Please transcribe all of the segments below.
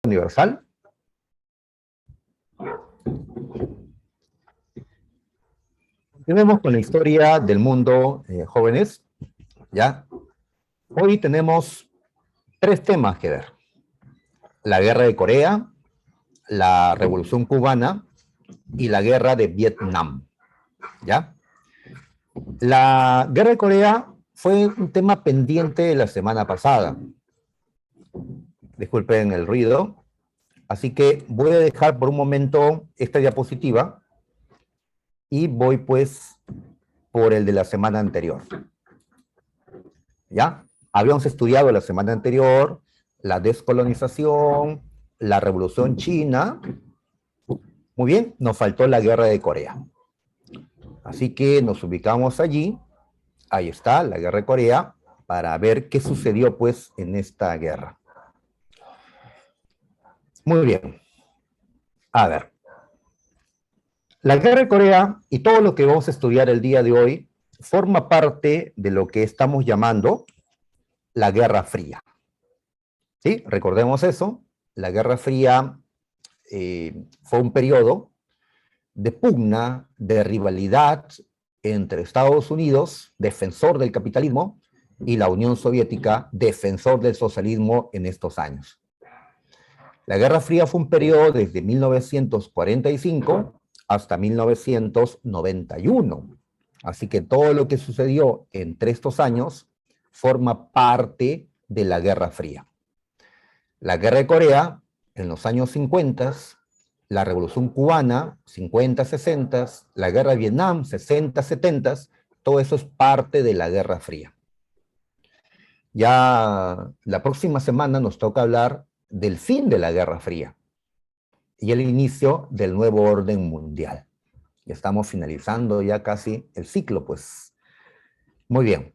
universal. Continuemos con la historia del mundo, jóvenes. ¿Ya? Hoy tenemos 3 temas que ver. La guerra de Corea, la revolución cubana y la guerra de Vietnam. ¿Ya? La guerra de Corea fue un tema pendiente de la semana pasada. Disculpen el ruido. Así que voy a dejar por un momento esta diapositiva y voy pues por el de la semana anterior. ¿Ya? Habíamos estudiado la semana anterior la descolonización, la revolución china. Muy bien, nos faltó la guerra de Corea. Así que nos ubicamos allí. Ahí está, la guerra de Corea, para ver qué sucedió pues en esta guerra. Muy bien. A ver. La guerra de Corea y todo lo que vamos a estudiar el día de hoy forma parte de lo que estamos llamando la Guerra Fría. ¿Sí? Recordemos eso. La Guerra Fría fue un periodo de pugna, de rivalidad entre Estados Unidos, defensor del capitalismo, y la Unión Soviética, defensor del socialismo en estos años. La Guerra Fría fue un periodo desde 1945 hasta 1991. Así que todo lo que sucedió entre estos años forma parte de la Guerra Fría. La Guerra de Corea, en los años 50, la Revolución Cubana, 50-60, la Guerra de Vietnam, 60-70, todo eso es parte de la Guerra Fría. Ya la próxima semana nos toca hablar del fin de la Guerra Fría y el inicio del nuevo orden mundial. Ya estamos finalizando ya casi el ciclo, pues. Muy bien.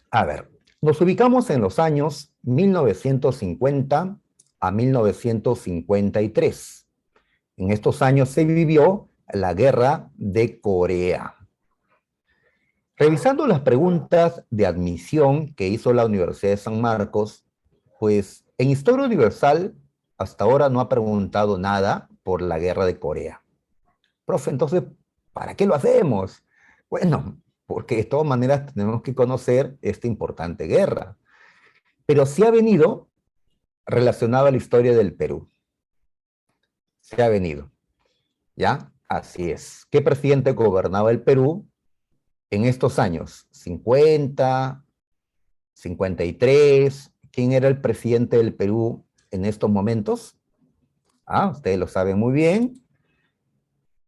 A ver, nos ubicamos en los años 1950 a 1953. En estos años se vivió la Guerra de Corea. Revisando las preguntas de admisión que hizo la Universidad de San Marcos, pues en Historia Universal hasta ahora no ha preguntado nada por la Guerra de Corea. Profe, entonces, ¿para qué lo hacemos? Bueno, porque de todas maneras tenemos que conocer esta importante guerra. Pero sí ha venido relacionada a la historia del Perú. Se ha venido. ¿Ya? Así es. ¿Qué presidente gobernaba el Perú en estos años? 50, 53. ¿Quién era el presidente del Perú en estos momentos? Ah, ustedes lo saben muy bien.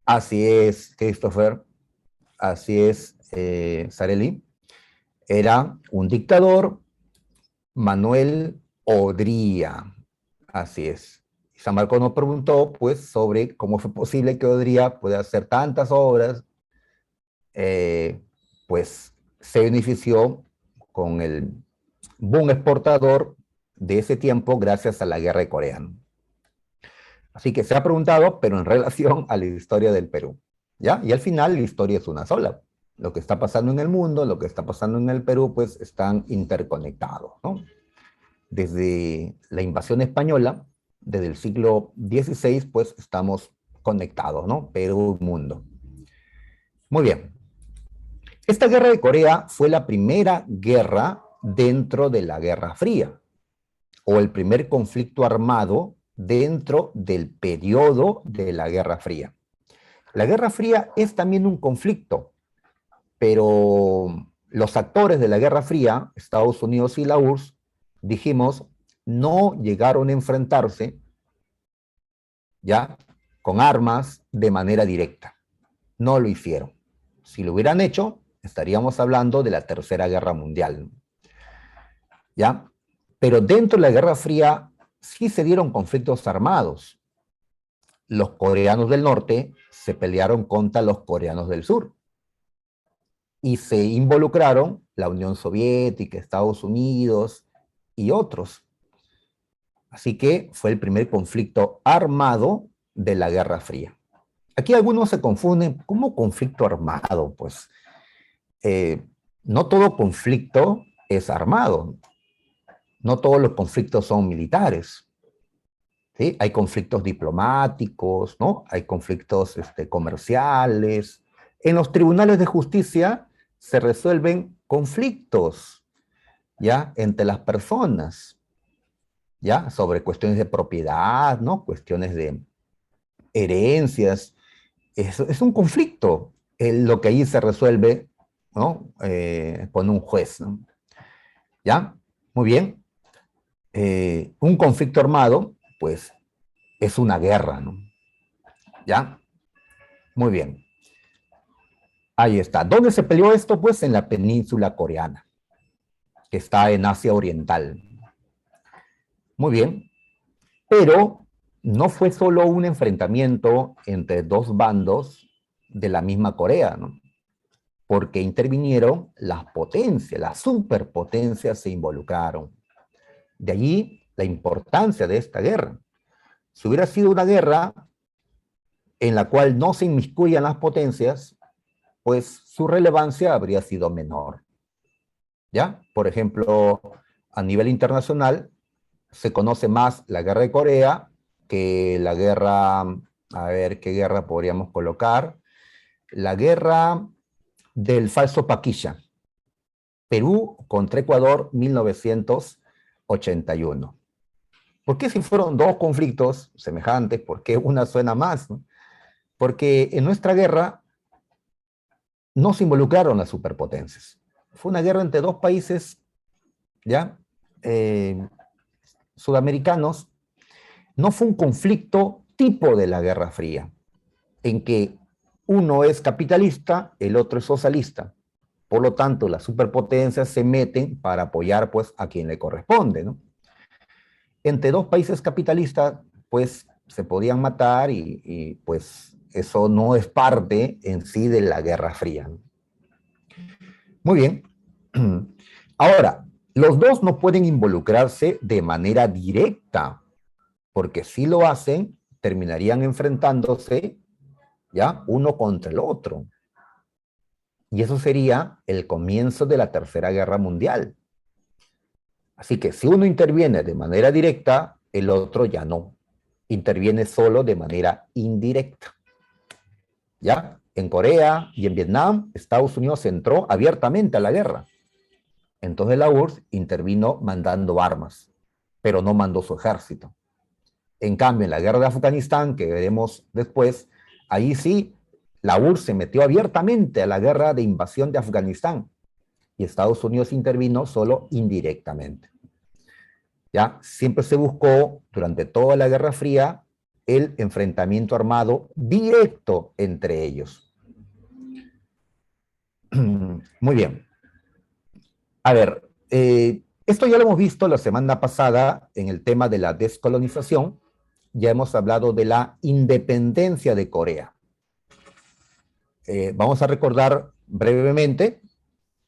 Así es, Christopher. Así es, Sareli. Era un dictador, Manuel Odría. Así es. San Marcos nos preguntó, pues, sobre cómo fue posible que Odría pueda hacer tantas obras, pues, se benefició con el boom exportador de ese tiempo gracias a la guerra de Corea. Así que se ha preguntado, pero en relación a la historia del Perú. ¿Ya? Y al final la historia es una sola. Lo que está pasando en el mundo, lo que está pasando en el Perú, pues están interconectados, ¿no? Desde la invasión española, desde el siglo XVI, pues estamos conectados, ¿no? Perú, mundo. Muy bien. Esta guerra de Corea fue la primera guerra dentro de la Guerra Fría, o el primer conflicto armado dentro del periodo de la Guerra Fría. La Guerra Fría es también un conflicto, pero los actores de la Guerra Fría, Estados Unidos y la URSS, dijimos, no llegaron a enfrentarse ya con armas de manera directa. No lo hicieron. Si lo hubieran hecho, estaríamos hablando de la Tercera Guerra Mundial. ¿Ya? Pero dentro de la Guerra Fría sí se dieron conflictos armados. Los coreanos del norte se pelearon contra los coreanos del sur. Y se involucraron la Unión Soviética, Estados Unidos y otros. Así que fue el primer conflicto armado de la Guerra Fría. Aquí algunos se confunden, ¿cómo conflicto armado? Pues no todo conflicto es armado, no todos los conflictos son militares. ¿sí? Hay conflictos diplomáticos, ¿no? Hay conflictos comerciales. En los tribunales de justicia se resuelven conflictos, ¿ya? Entre las personas, ¿ya? Sobre cuestiones de propiedad, ¿no? Cuestiones de herencias. Es un conflicto lo que ahí se resuelve, ¿no? Con un juez, ¿no? ¿Ya? Muy bien. Un conflicto armado, pues, es una guerra, ¿no? ¿Ya? Muy bien. Ahí está. ¿Dónde se peleó esto? Pues en la península coreana, que está en Asia Oriental. Muy bien. Pero no fue solo un enfrentamiento entre dos bandos de la misma Corea, ¿no? Porque intervinieron las potencias, las superpotencias se involucraron. De allí la importancia de esta guerra. Si hubiera sido una guerra en la cual no se inmiscuyan las potencias, pues su relevancia habría sido menor. ¿Ya? Por ejemplo, a nivel internacional, se conoce más la guerra de Corea que la guerra, a ver, ¿qué guerra podríamos colocar? La guerra del falso Paquilla, Perú contra Ecuador, 1981. ¿Por qué si fueron dos conflictos semejantes, por qué una suena más, ¿no? Porque en nuestra guerra no se involucraron las superpotencias. Fue una guerra entre dos países, ¿ya? Sudamericanos. No fue un conflicto tipo de la Guerra Fría, en que uno es capitalista, el otro es socialista. Por lo tanto, las superpotencias se meten para apoyar pues, a quien le corresponde, ¿no? Entre dos países capitalistas, pues se podían matar pues eso no es parte en sí de la Guerra Fría, ¿no? Muy bien. Ahora, los dos no pueden involucrarse de manera directa, porque si lo hacen, terminarían enfrentándose, ¿ya? Uno contra el otro. Y eso sería el comienzo de la Tercera Guerra Mundial. Así que si uno interviene de manera directa, el otro ya no. Interviene solo de manera indirecta. ¿Ya? En Corea y en Vietnam, Estados Unidos entró abiertamente a la guerra. Entonces la URSS intervino mandando armas, pero no mandó su ejército. En cambio, en la guerra de Afganistán, que veremos después, ahí sí, la URSS se metió abiertamente a la guerra de invasión de Afganistán y Estados Unidos intervino solo indirectamente. ¿Ya? Siempre se buscó, durante toda la Guerra Fría, el enfrentamiento armado directo entre ellos. Muy bien. A ver, esto ya lo hemos visto la semana pasada en el tema de la descolonización. Ya hemos hablado de la independencia de Corea. Vamos a recordar brevemente.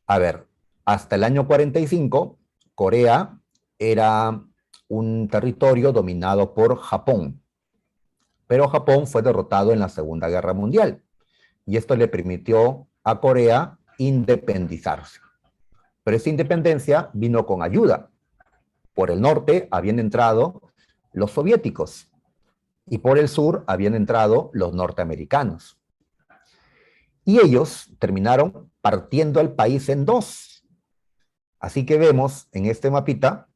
A ver, hasta el año 45, Corea era un territorio dominado por Japón, pero Japón fue derrotado en la Segunda Guerra Mundial y esto le permitió a Corea independizarse. Pero esa independencia vino con ayuda. Por el norte habían entrado los soviéticos y por el sur habían entrado los norteamericanos. Y ellos terminaron partiendo al país en dos. Así que vemos en este mapita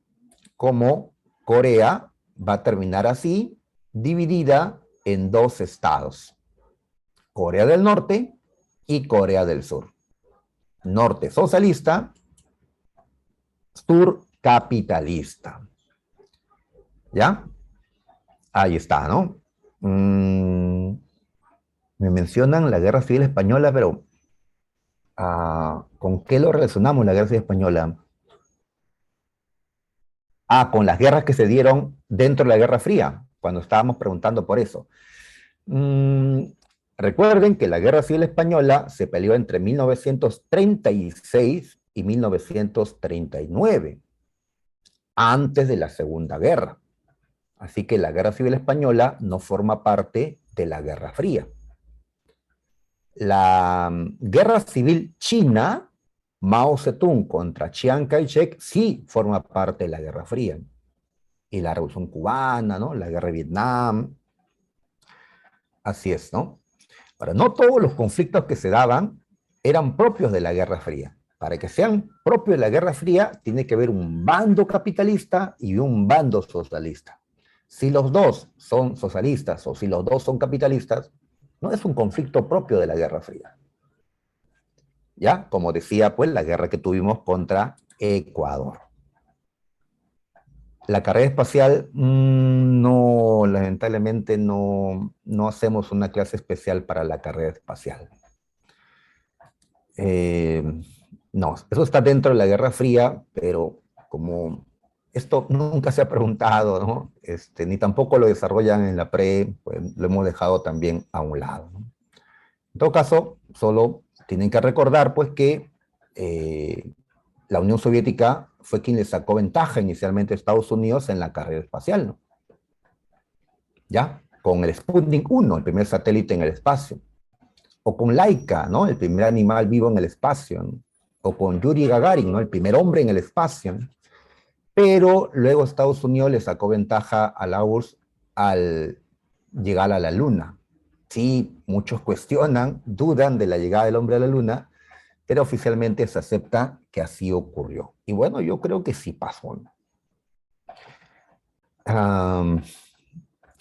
cómo Corea va a terminar así, dividida en dos estados. Corea del Norte y Corea del Sur. Norte socialista, sur capitalista. ¿Ya? Ahí está, ¿no? Me mencionan la Guerra Civil Española, pero ¿con qué lo relacionamos la Guerra Civil Española? Con las guerras que se dieron dentro de la Guerra Fría, cuando estábamos preguntando por eso. Recuerden que la Guerra Civil Española se peleó entre 1936 y 1939, antes de la Segunda Guerra. Así que la Guerra Civil Española no forma parte de la Guerra Fría. La Guerra Civil China, Mao Zedong contra Chiang Kai-shek, sí forma parte de la Guerra Fría. y la Revolución Cubana, ¿no? La Guerra de Vietnam. Así es, ¿no? Ahora, no todos los conflictos que se daban eran propios de la Guerra Fría. Para que sean propios de la Guerra Fría, tiene que haber un bando capitalista y un bando socialista. Si los dos son socialistas o si los dos son capitalistas, no es un conflicto propio de la Guerra Fría. ¿Ya? Como decía, pues, la guerra que tuvimos contra Ecuador. La carrera espacial, no, lamentablemente no hacemos una clase especial para la carrera espacial. No, eso está dentro de la Guerra Fría, pero como esto nunca se ha preguntado, ¿no? Ni tampoco lo desarrollan en la pre, pues lo hemos dejado también a un lado, ¿no? En todo caso, solo tienen que recordar, pues, que la Unión Soviética fue quien le sacó ventaja inicialmente a Estados Unidos en la carrera espacial, ¿no? ¿Ya? Con el Sputnik 1, el primer satélite en el espacio. O con Laika, ¿no? El primer animal vivo en el espacio, ¿no? O con Yuri Gagarin, ¿no? El primer hombre en el espacio, ¿no? Pero luego Estados Unidos le sacó ventaja a la URSS al llegar a la Luna. Sí, muchos cuestionan, dudan de la llegada del hombre a la Luna, pero oficialmente se acepta que así ocurrió. Y bueno, yo creo que sí pasó, ¿no?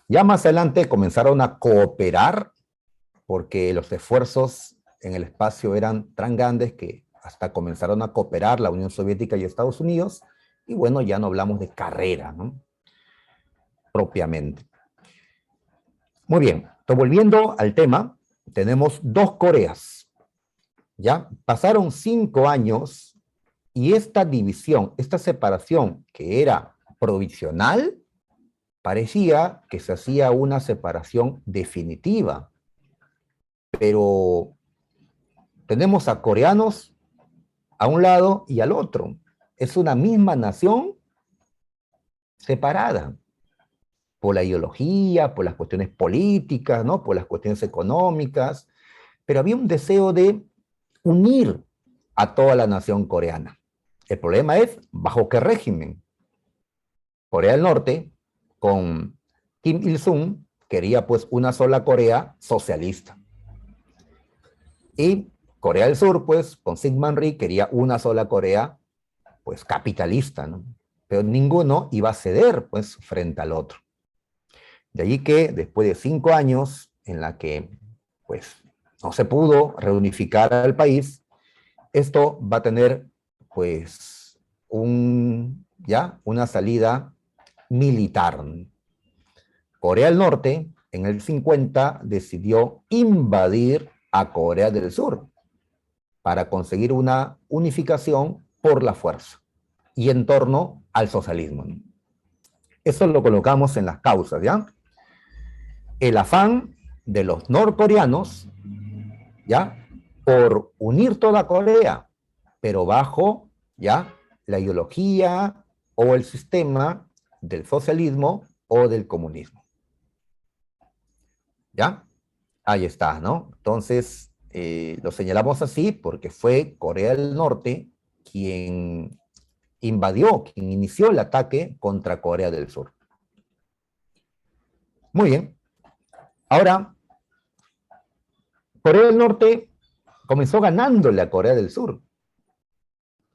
Ya más adelante comenzaron a cooperar porque los esfuerzos en el espacio eran tan grandes que hasta comenzaron a cooperar la Unión Soviética y Estados Unidos, y bueno, ya no hablamos de carrera, ¿no? Propiamente. Muy bien, entonces, volviendo al tema, tenemos dos Coreas, ¿ya? Pasaron 5 años y esta división, esta separación que era provisional, parecía que se hacía una separación definitiva, pero tenemos a coreanos a un lado y al otro. Es una misma nación separada por la ideología, por las cuestiones políticas, ¿no? Por las cuestiones económicas, pero había un deseo de unir a toda la nación coreana. El problema es, ¿bajo qué régimen? Corea del Norte, con Kim Il-sung, quería pues una sola Corea socialista. Y Corea del Sur, pues, con Syngman Rhee, quería una sola Corea, pues, capitalista, ¿no? Pero ninguno iba a ceder, pues, frente al otro. De allí que, después de 5 años, en la que, pues, no se pudo reunificar al país, esto va a tener, pues, una salida militar. Corea del Norte, en el 50, decidió invadir a Corea del Sur para conseguir una unificación por la fuerza y en torno al socialismo. Eso lo colocamos en las causas, ¿ya? El afán de los norcoreanos, ¿ya? Por unir toda Corea, pero bajo, ¿ya? La ideología o el sistema del socialismo o del comunismo. ¿Ya? Ahí está, ¿no? Entonces, lo señalamos así porque fue Corea del Norte quien invadió, quien inició el ataque contra Corea del Sur. Muy bien. Ahora, Corea del Norte comenzó ganándole a Corea del Sur.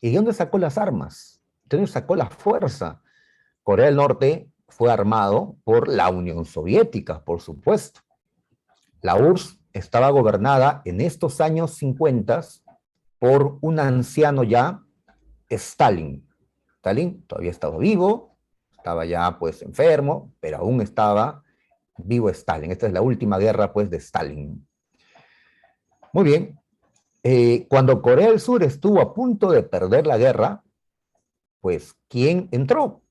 ¿Y de dónde sacó las armas? ¿De dónde sacó la fuerza? Corea del Norte fue armado por la Unión Soviética, por supuesto. La URSS estaba gobernada en estos años 50 por un anciano ya, Stalin. Stalin todavía estaba vivo, estaba ya pues enfermo, pero aún estaba vivo Stalin. Esta es la última guerra pues de Stalin. Muy bien. Cuando Corea del Sur estuvo a punto de perder la guerra, pues ¿quién entró?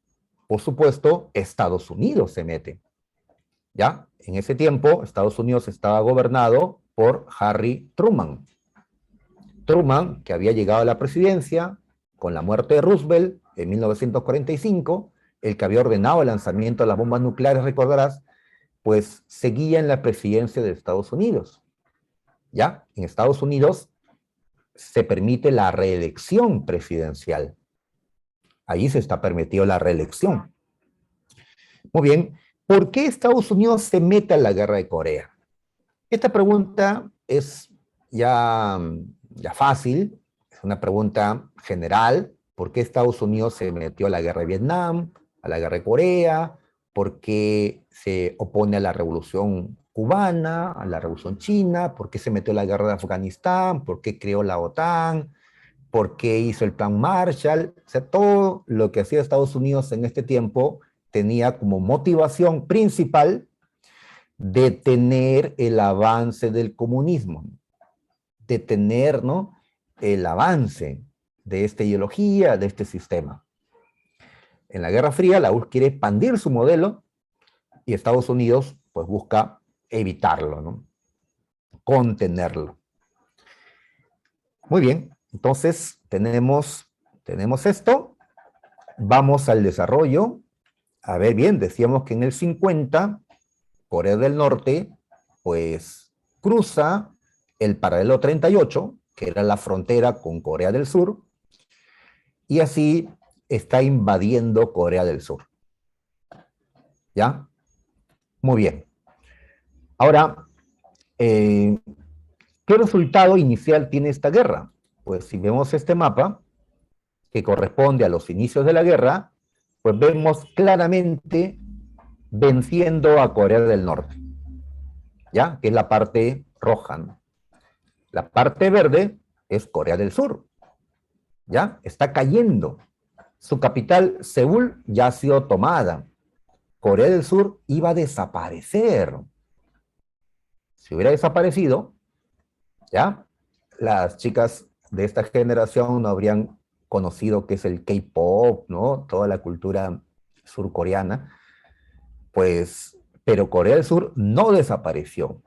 Por supuesto, Estados Unidos se mete. ¿Ya? En ese tiempo, Estados Unidos estaba gobernado por Harry Truman. Truman, que había llegado a la presidencia con la muerte de Roosevelt en 1945, el que había ordenado el lanzamiento de las bombas nucleares, recordarás, pues seguía en la presidencia de Estados Unidos. ¿Ya? En Estados Unidos se permite la reelección presidencial. Ahí se está permitido la reelección. Muy bien, ¿por qué Estados Unidos se mete a la guerra de Corea? Esta pregunta es ya fácil, es una pregunta general. ¿Por qué Estados Unidos se metió a la guerra de Vietnam, a la guerra de Corea? ¿Por qué se opone a la revolución cubana, a la revolución china? ¿Por qué se metió a la guerra de Afganistán? ¿Por qué creó la OTAN? ¿Por qué hizo el plan Marshall? O sea, todo lo que hacía Estados Unidos en este tiempo tenía como motivación principal detener el avance del comunismo, detener, ¿no?, el avance de esta ideología, de este sistema. En la Guerra Fría, la URSS quiere expandir su modelo y Estados Unidos pues busca evitarlo, ¿no?, contenerlo. Muy bien, entonces tenemos esto. Vamos al desarrollo. A ver, bien, decíamos que en el 50, Corea del Norte, pues, cruza el paralelo 38, que era la frontera con Corea del Sur, y así está invadiendo Corea del Sur. ¿Ya? Muy bien. Ahora, ¿qué resultado inicial tiene esta guerra? Pues si vemos este mapa, que corresponde a los inicios de la guerra, pues vemos claramente venciendo a Corea del Norte, ¿ya? Que es la parte roja, ¿no? La parte verde es Corea del Sur, ¿ya? Está cayendo. Su capital, Seúl, ya ha sido tomada. Corea del Sur iba a desaparecer. Si hubiera desaparecido, ¿ya?, las chicas de esta generación no habrían conocido qué es el K-pop, ¿no?, toda la cultura surcoreana, pues, pero Corea del Sur no desapareció.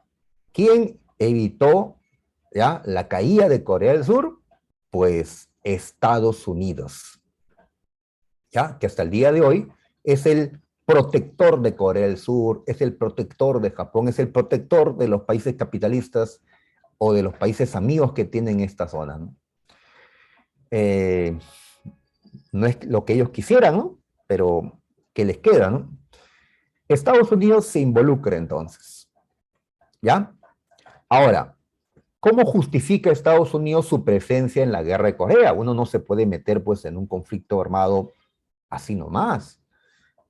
¿Quién evitó, ya, la caída de Corea del Sur? Pues Estados Unidos, ¿ya?, que hasta el día de hoy es el protector de Corea del Sur, es el protector de Japón, es el protector de los países capitalistas o de los países amigos que tienen esta zona, ¿no? No es lo que ellos quisieran, ¿no?, pero ¿qué les queda, no? Estados Unidos se involucra entonces, ¿ya? Ahora, ¿cómo justifica Estados Unidos su presencia en la guerra de Corea? Uno no se puede meter pues en un conflicto armado así nomás,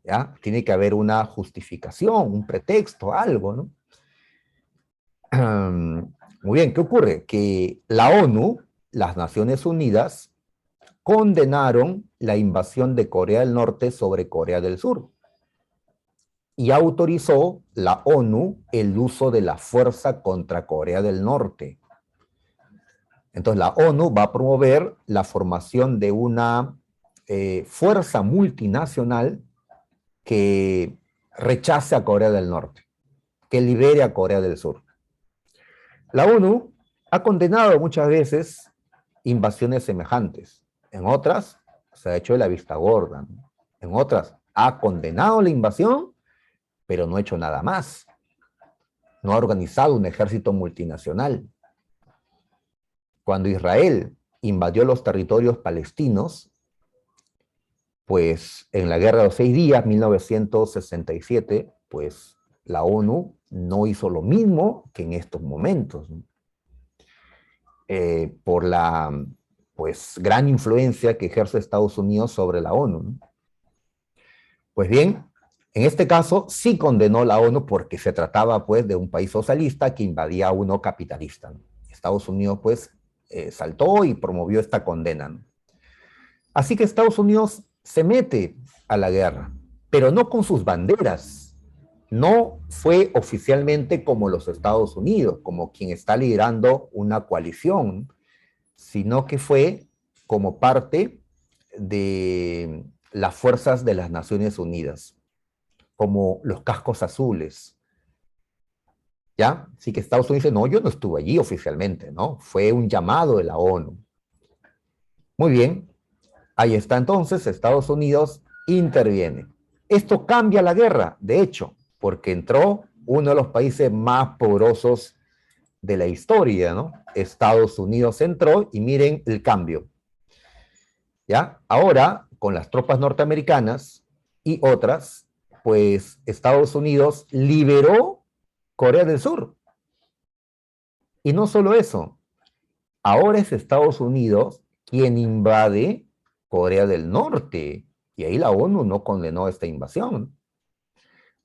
¿ya? Tiene que haber una justificación, un pretexto, algo, ¿no? Muy bien, ¿qué ocurre? Que la ONU, las Naciones Unidas, condenaron la invasión de Corea del Norte sobre Corea del Sur y autorizó la ONU el uso de la fuerza contra Corea del Norte. Entonces la ONU va a promover la formación de una fuerza multinacional que rechace a Corea del Norte, que libere a Corea del Sur. La ONU ha condenado muchas veces invasiones semejantes. En otras se ha hecho de la vista gorda. En otras ha condenado la invasión, pero no ha hecho nada más. No ha organizado un ejército multinacional. Cuando Israel invadió los territorios palestinos, pues en la Guerra de los 6 días, 1967, pues la ONU no hizo lo mismo que en estos momentos, ¿no? Por la pues gran influencia que ejerce Estados Unidos sobre la ONU, ¿no? Pues bien, en este caso sí condenó la ONU porque se trataba pues de un país socialista que invadía a uno capitalista, ¿no? Estados Unidos pues saltó y promovió esta condena, ¿no? Así que Estados Unidos se mete a la guerra, pero no con sus banderas. No fue oficialmente como los Estados Unidos, como quien está liderando una coalición, sino que fue como parte de las fuerzas de las Naciones Unidas, como los cascos azules, ¿ya? Así que Estados Unidos dice, no, yo no estuve allí oficialmente, ¿no? Fue un llamado de la ONU. Muy bien, ahí está entonces, Estados Unidos interviene. Esto cambia la guerra, de hecho, porque entró uno de los países más poderosos de la historia, ¿no? Estados Unidos entró y miren el cambio, ¿ya? Ahora, con las tropas norteamericanas y otras, pues Estados Unidos liberó Corea del Sur. Y no solo eso, ahora es Estados Unidos quien invade Corea del Norte. Y ahí la ONU no condenó esta invasión.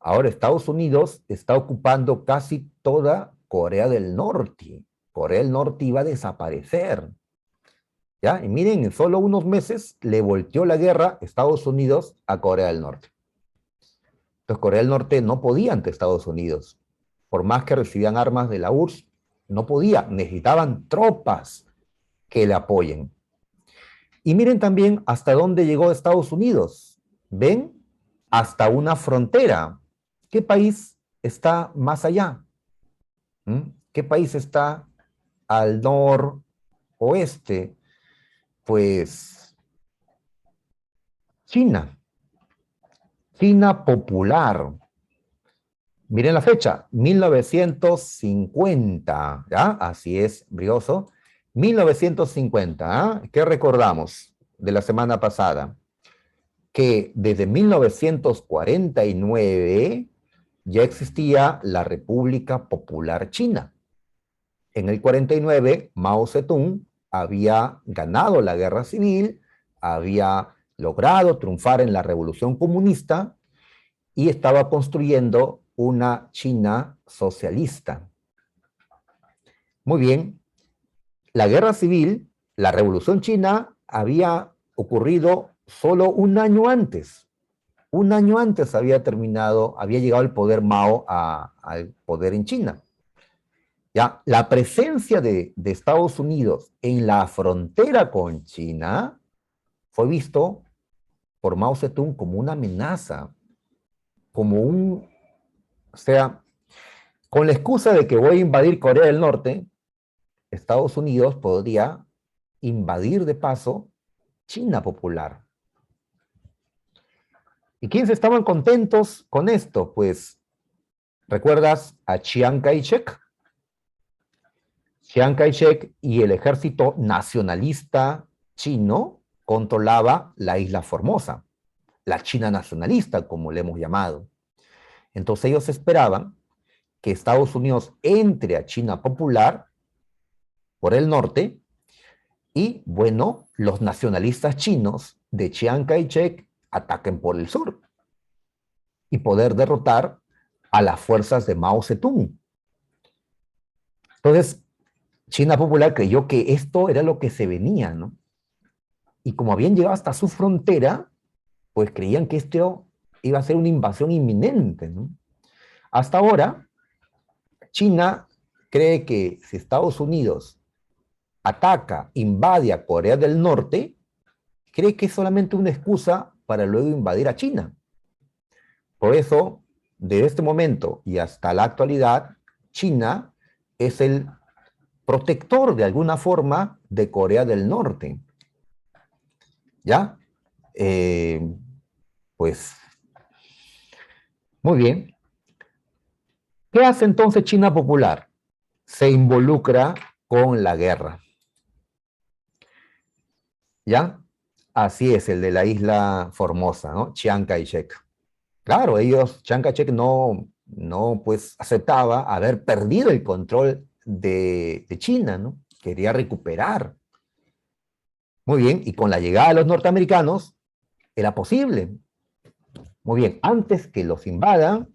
Ahora Estados Unidos está ocupando casi toda Corea del Norte. Corea del Norte iba a desaparecer. ¿Ya? Y miren, en solo unos meses le volteó la guerra Estados Unidos a Corea del Norte. Entonces Corea del Norte no podía ante Estados Unidos. Por más que recibían armas de la URSS, no podía. Necesitaban tropas que le apoyen. Y miren también hasta dónde llegó Estados Unidos. ¿Ven? Hasta una frontera. ¿Qué país está más allá? ¿Qué país está al noroeste? Pues China. China popular. Miren la fecha, 1950, ¿ya? Así es, Brioso. 1950, ¿ah? ¿Qué recordamos de la semana pasada? Que desde 1949 ya existía la República Popular China. En el 49, Mao Zedong había ganado la guerra civil, había logrado triunfar en la revolución comunista y estaba construyendo una China socialista. Muy bien, la guerra civil, la revolución china había ocurrido solo un año antes. Un año antes había terminado, había llegado el poder Mao al poder en China. ¿Ya? La presencia de Estados Unidos en la frontera con China fue visto por Mao Zedong como una amenaza, como o sea, con la excusa de que voy a invadir Corea del Norte, Estados Unidos podría invadir de paso China popular. ¿Y quiénes estaban contentos con esto? Pues, ¿recuerdas a Chiang Kai-shek? Chiang Kai-shek y el ejército nacionalista chino controlaba la isla Formosa, la China nacionalista, como le hemos llamado. Entonces ellos esperaban que Estados Unidos entre a China popular por el norte y, bueno, los nacionalistas chinos de Chiang Kai-shek ataquen por el sur y poder derrotar a las fuerzas de Mao Zedong. Entonces, China popular creyó que esto era lo que se venía, ¿no? Y como habían llegado hasta su frontera, pues creían que esto iba a ser una invasión inminente, ¿no? Hasta ahora, China cree que si Estados Unidos ataca, invade a Corea del Norte, cree que es solamente una excusa para luego invadir a China. Por eso, de este momento y hasta la actualidad, China es el protector de alguna forma de Corea del Norte. ¿Ya? Pues, muy bien. ¿Qué hace entonces China popular? Se involucra con la guerra. ¿Ya? Así es, el de la isla Formosa, ¿no? Chiang Kai-shek. Claro, Chiang Kai-shek no pues aceptaba haber perdido el control de China, ¿no? Quería recuperar. Muy bien, y con la llegada de los norteamericanos era posible. Muy bien, antes que los invadan,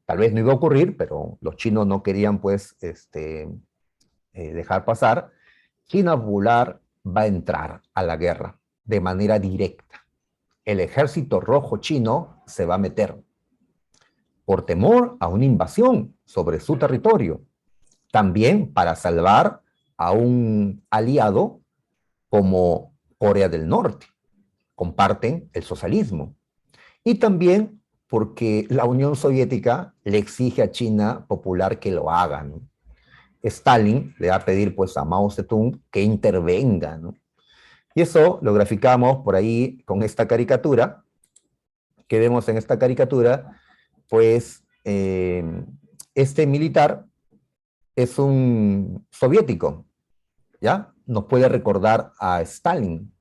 tal vez no iba a ocurrir, pero los chinos no querían pues dejar pasar, China popular va a entrar a la guerra de manera directa. El ejército rojo chino se va a meter por temor a una invasión sobre su territorio. También para salvar a un aliado como Corea del Norte. Comparten el socialismo. Y también porque la Unión Soviética le exige a China popular que lo haga, ¿no? Stalin le va a pedir pues a Mao Zedong que intervenga, ¿no? Y eso lo graficamos por ahí con esta caricatura, que vemos en esta caricatura, pues este militar es un soviético, ¿ya? Nos puede recordar a Stalin.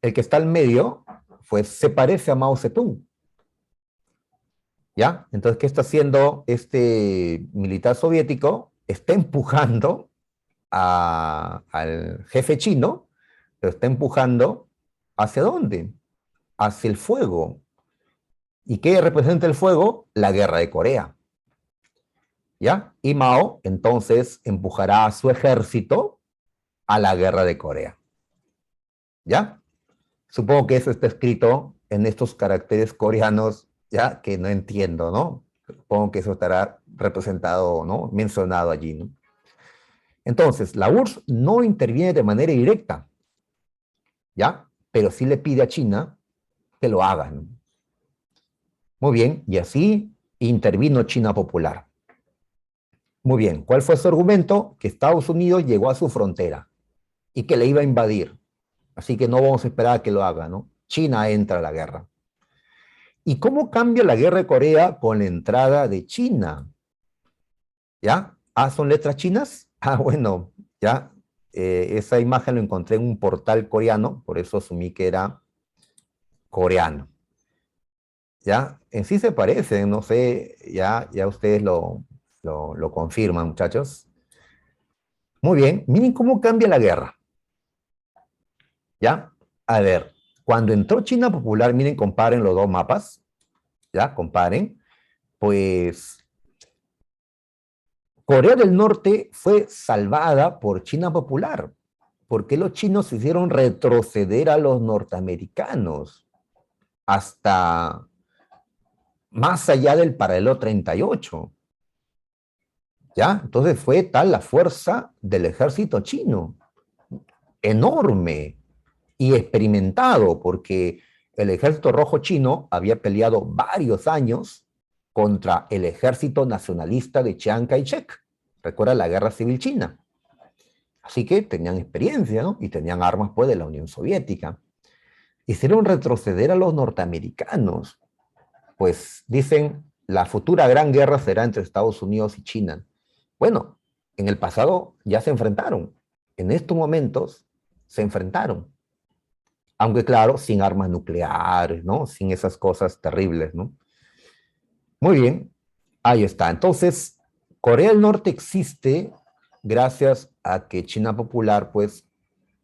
El que está al medio, pues se parece a Mao Zedong. ¿Ya? Entonces, ¿qué está haciendo este militar soviético? Está empujando al jefe chino, lo está empujando ¿hacia dónde? Hacia el fuego. ¿Y qué representa el fuego? La guerra de Corea. ¿Ya? Y Mao entonces empujará a su ejército a la guerra de Corea. ¿Ya? Supongo que eso está escrito en estos caracteres coreanos, ya que no entiendo, ¿no? Supongo que eso estará representado, ¿no? Mencionado allí, ¿no? Entonces, la URSS no interviene de manera directa, ¿ya? Pero sí le pide a China que lo hagan. Muy bien, y así intervino China Popular. Muy bien, ¿cuál fue su argumento? Que Estados Unidos llegó a su frontera y que le iba a invadir. Así que no vamos a esperar a que lo haga, ¿no? China entra a la guerra. ¿Y cómo cambia la guerra de Corea con la entrada de China? ¿Ya? Ah, ¿son letras chinas? Ah, bueno, ya. Esa imagen lo encontré en un portal coreano, por eso asumí que era coreano. ¿Ya? En sí se parecen, no sé, ya ustedes lo confirman, muchachos. Muy bien, miren cómo cambia la guerra. ¿Ya? A ver, cuando entró China Popular, miren, comparen los dos mapas, ¿ya? Comparen. Pues Corea del Norte fue salvada por China Popular, porque los chinos hicieron retroceder a los norteamericanos hasta más allá del paralelo 38. ¿Ya? Entonces fue tal la fuerza del ejército chino, enorme y experimentado, porque el ejército rojo chino había peleado varios años contra el ejército nacionalista de Chiang Kai-shek. Recuerda la guerra civil china. Así que tenían experiencia, ¿no? Y tenían armas, pues, de la Unión Soviética. Hicieron retroceder a los norteamericanos. Pues dicen, la futura gran guerra será entre Estados Unidos y China. Bueno, en el pasado ya se enfrentaron. En estos momentos se enfrentaron. Aunque claro, sin armas nucleares, ¿no? Sin esas cosas terribles, ¿no? Muy bien, ahí está. Entonces, Corea del Norte existe gracias a que China Popular, pues,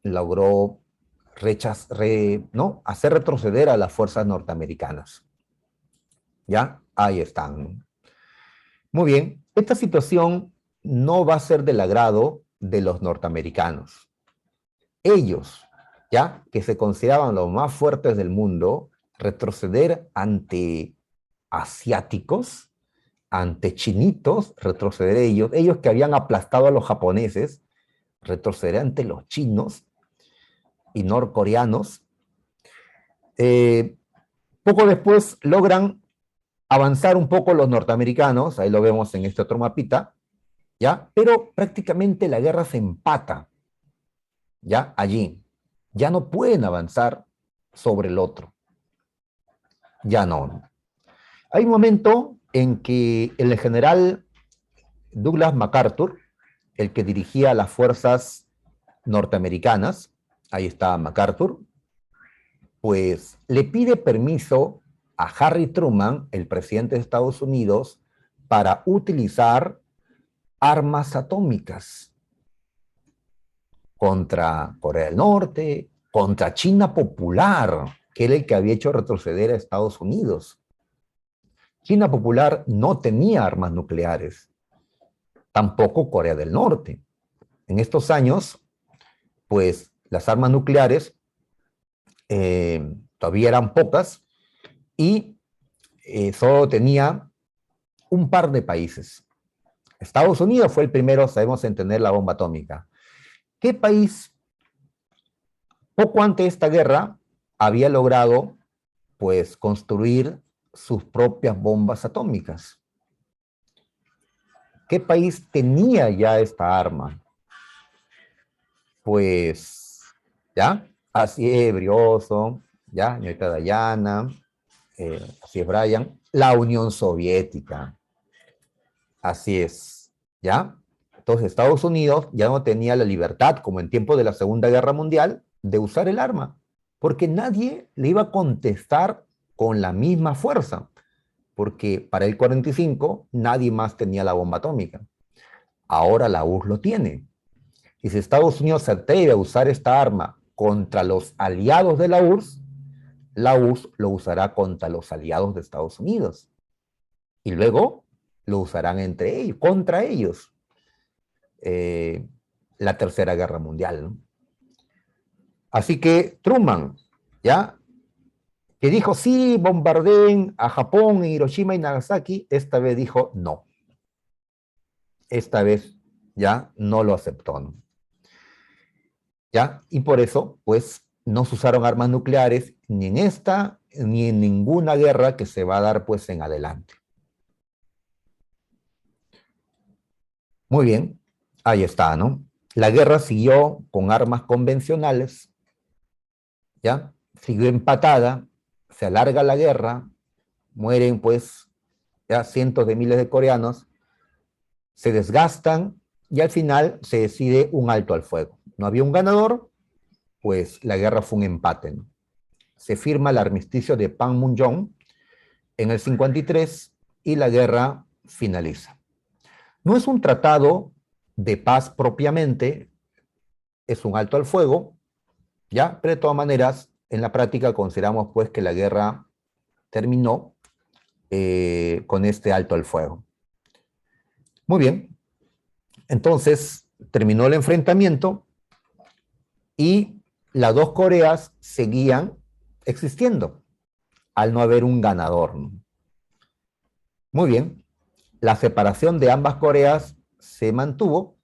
logró ¿no? Hacer retroceder a las fuerzas norteamericanas. ¿Ya? Ahí están. Muy bien, esta situación no va a ser del agrado de los norteamericanos. Ellos, ya que se consideraban los más fuertes del mundo, retroceder ante asiáticos, ante chinitos, retroceder ellos que habían aplastado a los japoneses, retroceder ante los chinos y norcoreanos. Poco después logran avanzar un poco los norteamericanos, ahí lo vemos en este otro mapita, ¿ya? Pero prácticamente la guerra se empata, ¿ya? Allí. Ya no pueden avanzar sobre el otro. Ya no. Hay un momento en que el general Douglas MacArthur, el que dirigía las fuerzas norteamericanas, ahí está MacArthur, pues le pide permiso a Harry Truman, el presidente de Estados Unidos, para utilizar armas atómicas contra Corea del Norte, contra China Popular, que era el que había hecho retroceder a Estados Unidos. China Popular no tenía armas nucleares, tampoco Corea del Norte. En estos años, pues las armas nucleares todavía eran pocas y solo tenía un par de países. Estados Unidos fue el primero, sabemos, en tener la bomba atómica. ¿Qué país, poco antes de esta guerra, había logrado, pues, construir sus propias bombas atómicas? ¿Qué país tenía ya esta arma? Pues, ¿ya? Así es, Brioso, ¿ya? Señorita Dayana, así es, Brian. La Unión Soviética. Así es, ¿ya? Entonces Estados Unidos ya no tenía la libertad, como en tiempo de la Segunda Guerra Mundial, de usar el arma, porque nadie le iba a contestar con la misma fuerza. porque para el 45 nadie más tenía la bomba atómica. Ahora la URSS lo tiene. Y si Estados Unidos se atreve a usar esta arma contra los aliados de la URSS lo usará contra los aliados de Estados Unidos. Y luego lo usarán entre ellos, contra ellos. La Tercera Guerra Mundial, ¿no? Así que Truman, ¿ya? Que dijo, sí, bombardeen a Japón, Hiroshima y Nagasaki, esta vez dijo no. Esta vez ya no lo aceptó, ¿no? ¿Ya? Y por eso, pues, no se usaron armas nucleares ni en esta ni en ninguna guerra que se va a dar, pues, en adelante. Muy bien, ahí está, ¿no? La guerra siguió con armas convencionales, ¿ya? Siguió empatada, se alarga la guerra, mueren, pues, ya cientos de miles de coreanos, se desgastan y al final se decide un alto al fuego. No había un ganador, pues la guerra fue un empate, ¿no? Se firma el armisticio de Panmunjom en el 53 y la guerra finaliza. No es un tratado de paz propiamente, es un alto al fuego, ¿ya? Pero de todas maneras, en la práctica consideramos pues que la guerra terminó con este alto al fuego. Muy bien, entonces terminó el enfrentamiento y las dos Coreas seguían existiendo al no haber un ganador. Muy bien, la separación de ambas Coreas se mantuvo,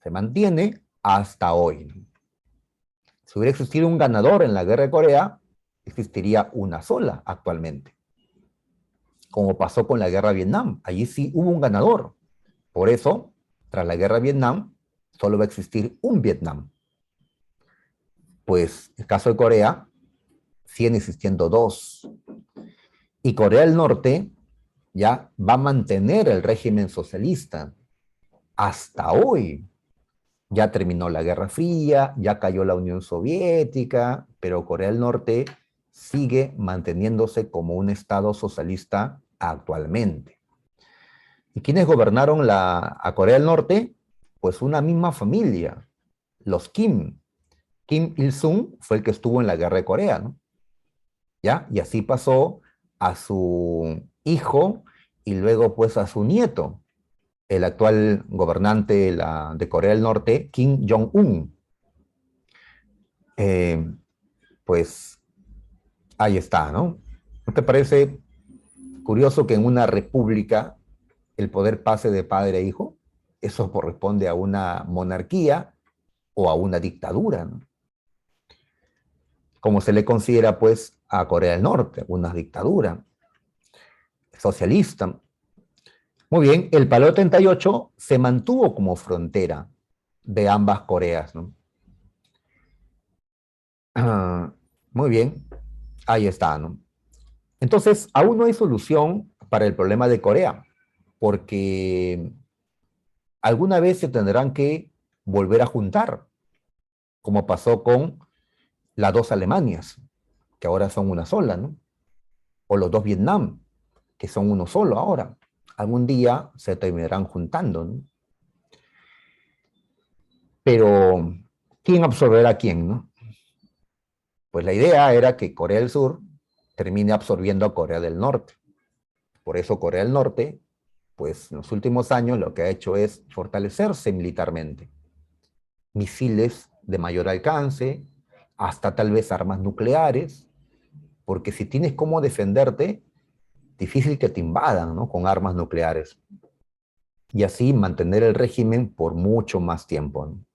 se mantiene hasta hoy. Si hubiera existido un ganador en la guerra de Corea, existiría una sola actualmente, como pasó con la guerra de Vietnam. Allí sí hubo un ganador. Por eso, tras la guerra de Vietnam, solo va a existir un Vietnam. Pues en el caso de Corea, siguen existiendo dos. Y Corea del Norte ya va a mantener el régimen socialista hasta hoy. Ya terminó la Guerra Fría, ya cayó la Unión Soviética, pero Corea del Norte sigue manteniéndose como un estado socialista actualmente. ¿Y quiénes gobernaron a Corea del Norte? Pues una misma familia, los Kim. Kim Il-sung fue el que estuvo en la Guerra de Corea, ¿no? ¿Ya? Y así pasó a su hijo y luego pues a su nieto, el actual gobernante de Corea del Norte, Kim Jong-un. Eh, pues ahí está, ¿no? ¿No te parece curioso que en una república el poder pase de padre a hijo? Eso corresponde a una monarquía o a una dictadura, ¿no? Como se le considera pues a Corea del Norte, una dictadura socialista. Muy bien, el Palo 38 se mantuvo como frontera de ambas Coreas, ¿no? Ah, muy bien, ahí está, ¿no? Entonces, aún no hay solución para el problema de Corea, porque alguna vez se tendrán que volver a juntar, como pasó con las dos Alemanias, que ahora son una sola, ¿no? O los dos Vietnam, que son uno solo ahora. Algún día se terminarán juntando, ¿no? Pero, ¿quién absorberá a quién, no? Pues la idea era que Corea del Sur termine absorbiendo a Corea del Norte. Por eso Corea del Norte, pues en los últimos años lo que ha hecho es fortalecerse militarmente. Misiles de mayor alcance, hasta tal vez armas nucleares, porque si tienes cómo defenderte, difícil que te invadan, ¿no? Con armas nucleares. Y así mantener el régimen por mucho más tiempo, ¿no?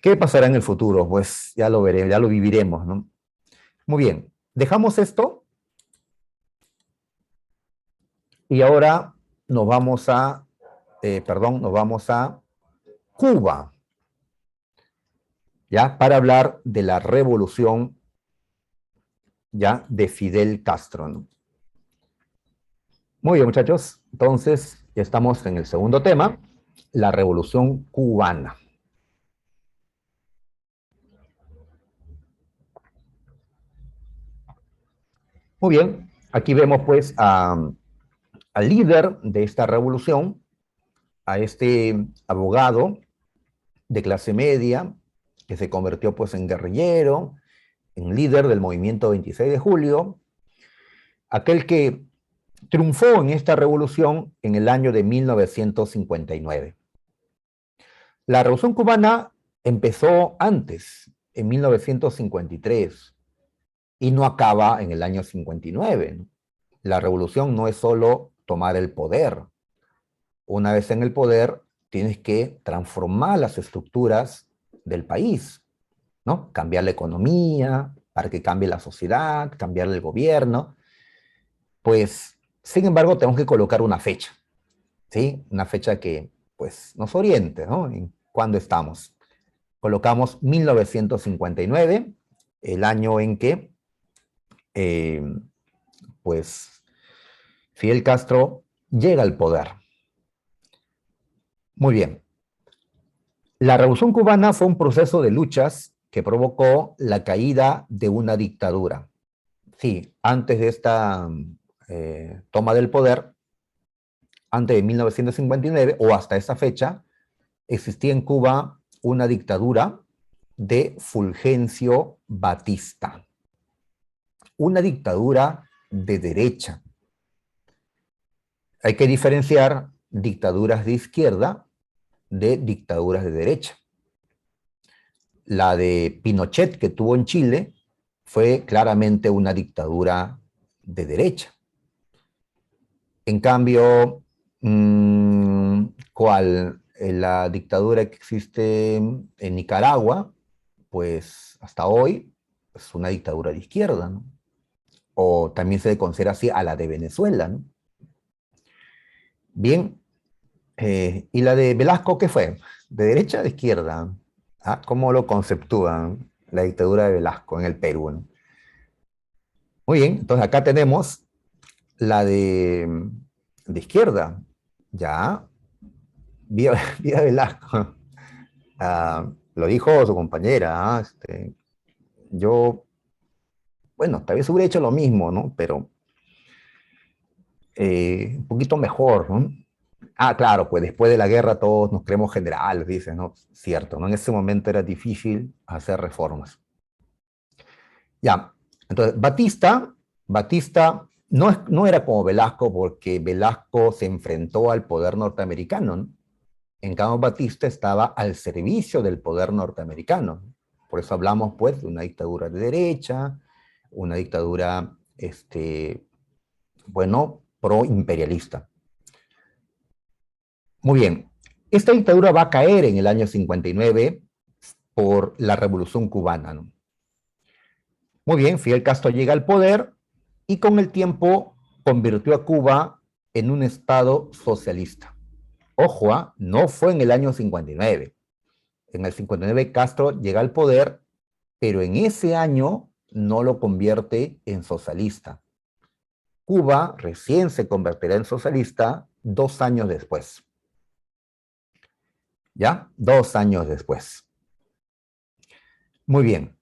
¿Qué pasará en el futuro? Pues ya lo veremos, ya lo viviremos, ¿no? Muy bien, dejamos esto y ahora nos vamos a, nos vamos a Cuba, ¿ya? Para hablar de la revolución, ¿ya? De Fidel Castro, ¿no? Muy bien, muchachos. Entonces, ya estamos en el segundo tema, la revolución cubana. Muy bien. Aquí vemos pues al líder de esta revolución, a este abogado de clase media, que se convirtió pues en guerrillero, en líder del movimiento 26 de julio, aquel que triunfó en esta revolución en el año de 1959. La revolución cubana empezó antes, en 1953, y no acaba en el año 59. La revolución no es solo tomar el poder. Una vez en el poder, tienes que transformar las estructuras del país, ¿no? Cambiar la economía, para que cambie la sociedad, cambiar el gobierno. Pues, sin embargo, tenemos que colocar una fecha, ¿sí? Una fecha que, pues, nos oriente, ¿no? En cuándo estamos. Colocamos 1959, el año en que, pues, Fidel Castro llega al poder. Muy bien. La Revolución Cubana fue un proceso de luchas que provocó la caída de una dictadura. Sí, antes de esta toma del poder, antes de 1959 o hasta esa fecha, existía en Cuba una dictadura de Fulgencio Batista. Una dictadura de derecha. Hay que diferenciar dictaduras de izquierda de dictaduras de derecha. La de Pinochet que tuvo en Chile fue claramente una dictadura de derecha. En cambio, ¿cuál? La dictadura que existe en Nicaragua, pues hasta hoy es una dictadura de izquierda, ¿no? O también se le considera así a la de Venezuela, ¿no? Bien, ¿y la de Velasco qué fue? ¿De derecha o de izquierda? ¿Ah? ¿Cómo lo conceptúan la dictadura de Velasco en el Perú, ¿no? Muy bien, entonces acá tenemos la de izquierda, ya, Vía, Vía Velasco. Lo dijo su compañera, yo, bueno, tal vez hubiera hecho lo mismo, ¿no? Pero un poquito mejor, ¿no? Ah, claro, pues después de la guerra todos nos creemos generales, dicen, ¿no? Cierto, ¿no? En ese momento era difícil hacer reformas. Ya, entonces, Batista no era como Velasco porque Velasco se enfrentó al poder norteamericano, ¿no? En cambio, Batista estaba al servicio del poder norteamericano. Por eso hablamos, pues, de una dictadura de derecha, una dictadura, bueno, pro-imperialista. Muy bien, esta dictadura va a caer en el año 59 por la Revolución Cubana, ¿no? Muy bien, Fidel Castro llega al poder y con el tiempo convirtió a Cuba en un estado socialista. Ojo, no fue en el año 59. En el 59 Castro llega al poder, pero en ese año no lo convierte en socialista. Cuba recién se convertirá en socialista 2 años después. ¿Ya? 2 años después. Muy bien.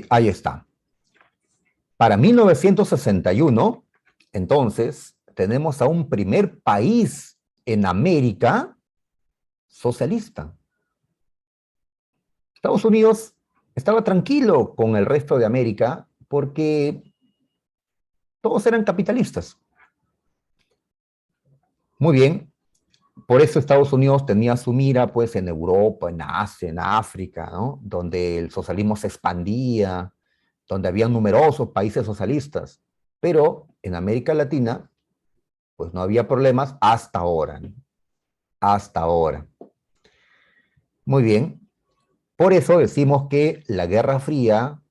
Ahí está. Para 1961, entonces, tenemos a un primer país en América socialista. Estados Unidos estaba tranquilo con el resto de América porque todos eran capitalistas. Muy bien, por eso Estados Unidos tenía su mira pues en Europa, en Asia, en África, ¿no? Donde el socialismo se expandía, donde había numerosos países socialistas. Pero en América Latina, pues no había problemas hasta ahora, ¿no? Hasta ahora. Muy bien, por eso decimos que la Guerra Fría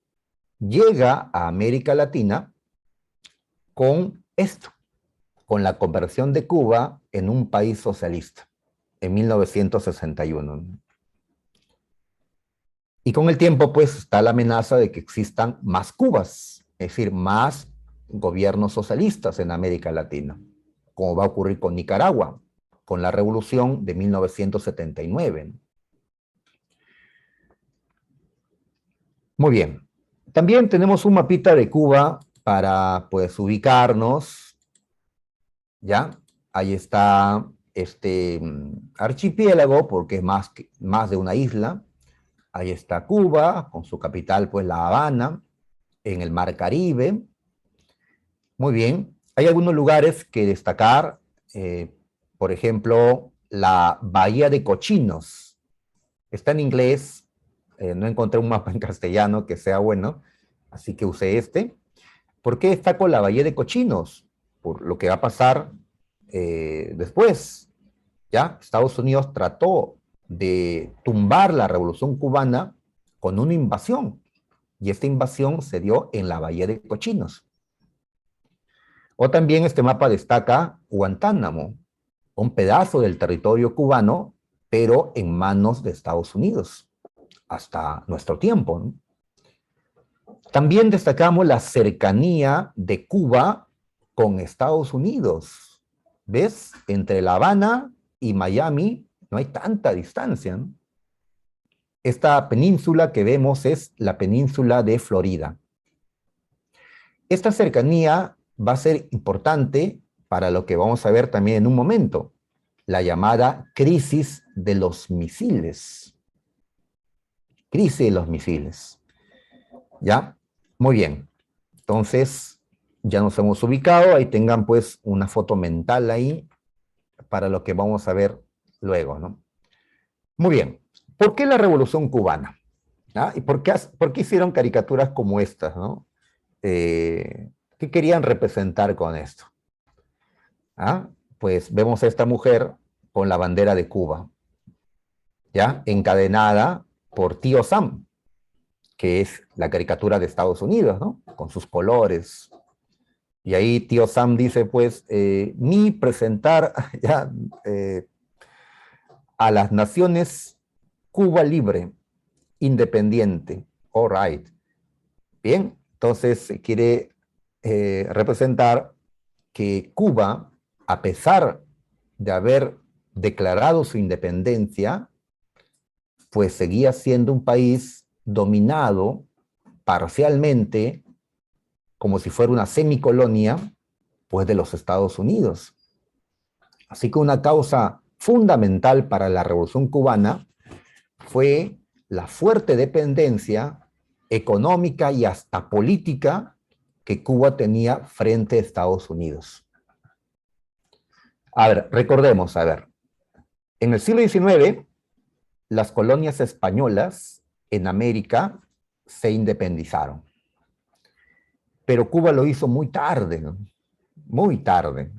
llega a América Latina con esto, con la conversión de Cuba en un país socialista en 1961. Y con el tiempo, pues, está la amenaza de que existan más Cubas, es decir, más gobiernos socialistas en América Latina, como va a ocurrir con Nicaragua, con la revolución de 1979. Muy bien. También tenemos un mapita de Cuba para pues ubicarnos, ¿ya? Ahí está este archipiélago, porque es más de una isla. Ahí está Cuba, con su capital, pues La Habana, en el Mar Caribe. Muy bien. Hay algunos lugares que destacar, por ejemplo, la Bahía de Cochinos. Está en inglés, no encontré un mapa en castellano que sea bueno, así que usé este. ¿Por qué destaco la Bahía de Cochinos? Por lo que va a pasar después. ¿Ya? Estados Unidos trató de tumbar la Revolución Cubana con una invasión, y esta invasión se dio en la Bahía de Cochinos. O también este mapa destaca Guantánamo, un pedazo del territorio cubano, pero en manos de Estados Unidos, hasta nuestro tiempo, ¿no? También destacamos la cercanía de Cuba con Estados Unidos. ¿Ves? Entre La Habana y Miami no hay tanta distancia, ¿no? Esta península que vemos es la península de Florida. Esta cercanía va a ser importante para lo que vamos a ver también en un momento, la llamada crisis de los misiles. Crisis de los misiles. ¿Ya? Muy bien. Entonces, ya nos hemos ubicado. Ahí tengan pues una foto mental ahí para lo que vamos a ver luego, ¿no? Muy bien. ¿Por qué la Revolución Cubana? ¿Ah? ¿Y por qué hicieron caricaturas como estas, ¿no? ¿Qué querían representar con esto? ¿Ah? Pues vemos a esta mujer con la bandera de Cuba, ¿ya? Encadenada por Tío Sam, que es la caricatura de Estados Unidos, ¿no? Con sus colores. Y ahí Tío Sam dice, pues, ni presentar ya, a las naciones Cuba libre, independiente. All right. Bien, entonces quiere representar que Cuba, a pesar de haber declarado su independencia, pues seguía siendo un país dominado parcialmente, como si fuera una semicolonia, pues de los Estados Unidos. Así que una causa fundamental para la Revolución Cubana fue la fuerte dependencia económica y hasta política que Cuba tenía frente a Estados Unidos. A ver, recordemos, en el siglo XIX, las colonias españolas en América se independizaron. Pero Cuba lo hizo muy tarde, ¿no? Muy tarde.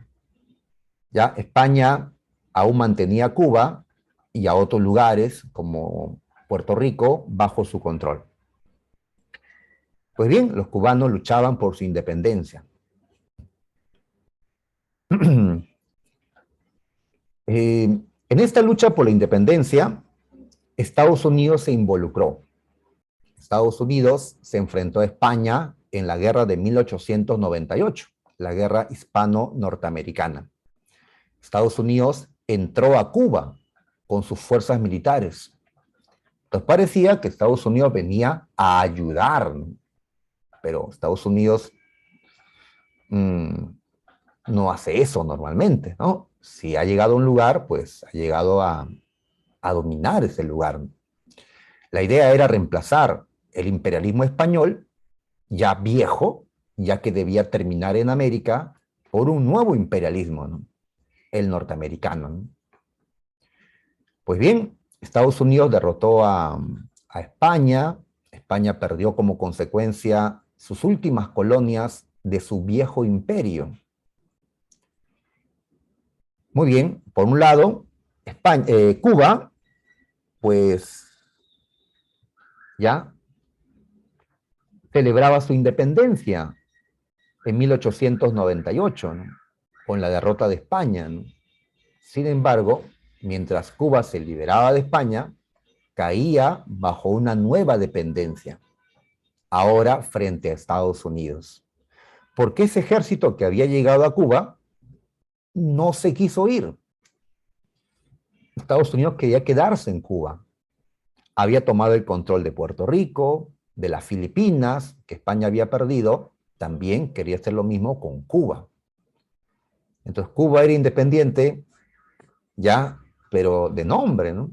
Ya España aún mantenía a Cuba y a otros lugares como Puerto Rico bajo su control. Pues bien, los cubanos luchaban por su independencia. En esta lucha por la independencia, Estados Unidos se involucró. Estados Unidos se enfrentó a España en la guerra de 1898, la guerra hispano-norteamericana. Estados Unidos entró a Cuba con sus fuerzas militares. Entonces parecía que Estados Unidos venía a ayudar, ¿no? Pero Estados Unidos no hace eso normalmente, ¿no? Si ha llegado a un lugar, pues ha llegado a dominar ese lugar. La idea era reemplazar el imperialismo español, ya viejo, ya que debía terminar en América, por un nuevo imperialismo, ¿no? El norteamericano, ¿no? Pues bien, Estados Unidos derrotó a España. España perdió como consecuencia sus últimas colonias de su viejo imperio. Muy bien, por un lado, Cuba, pues ya celebraba su independencia en 1898, ¿no? Con la derrota de España, ¿no? Sin embargo, mientras Cuba se liberaba de España, caía bajo una nueva dependencia, ahora frente a Estados Unidos. Porque ese ejército que había llegado a Cuba no se quiso ir. Estados Unidos quería quedarse en Cuba. Había tomado el control de Puerto Rico, de las Filipinas, que España había perdido, también quería hacer lo mismo con Cuba. Entonces Cuba era independiente, ya, pero de nombre, ¿no?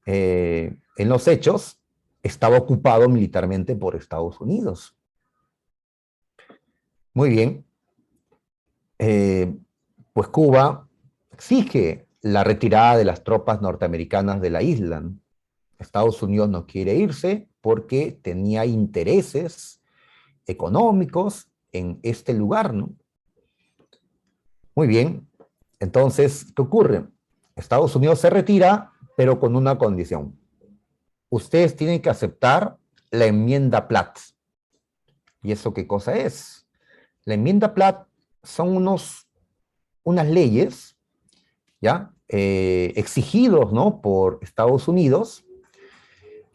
En los hechos, estaba ocupado militarmente por Estados Unidos. Muy bien, eh, pues Cuba exige la retirada de las tropas norteamericanas de la isla, ¿no? Estados Unidos no quiere irse porque tenía intereses económicos en este lugar, ¿no? Muy bien, entonces, ¿qué ocurre? Estados Unidos se retira, pero con una condición. Ustedes tienen que aceptar la enmienda Platt. ¿Y eso qué cosa es? La enmienda Platt son unas leyes, ¿ya? Exigidos, ¿no?, por Estados Unidos,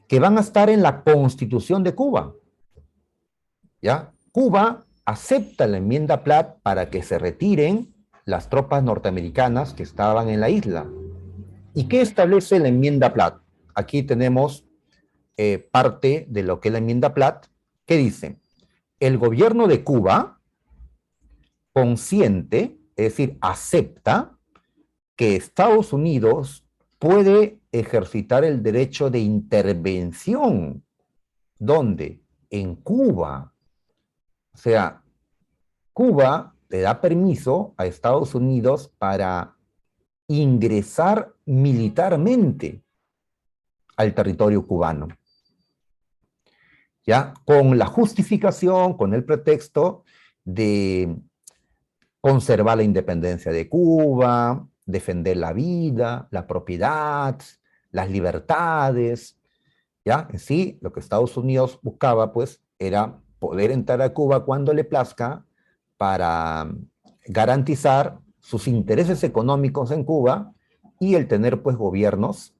que van a estar en la Constitución de Cuba, ¿ya? Cuba acepta la enmienda Platt para que se retiren las tropas norteamericanas que estaban en la isla. ¿Y qué establece la enmienda Platt? Aquí tenemos parte de lo que es la enmienda Platt, que dice: el gobierno de Cuba consciente, es decir, acepta que Estados Unidos puede ejercitar el derecho de intervención. ¿Dónde? En Cuba. O sea, Cuba le da permiso a Estados Unidos para ingresar militarmente al territorio cubano, ¿ya? Con la justificación, con el pretexto de conservar la independencia de Cuba, defender la vida, la propiedad, las libertades, ¿ya? En sí, lo que Estados Unidos buscaba, pues, era poder entrar a Cuba cuando le plazca para garantizar sus intereses económicos en Cuba y el tener, pues, gobiernos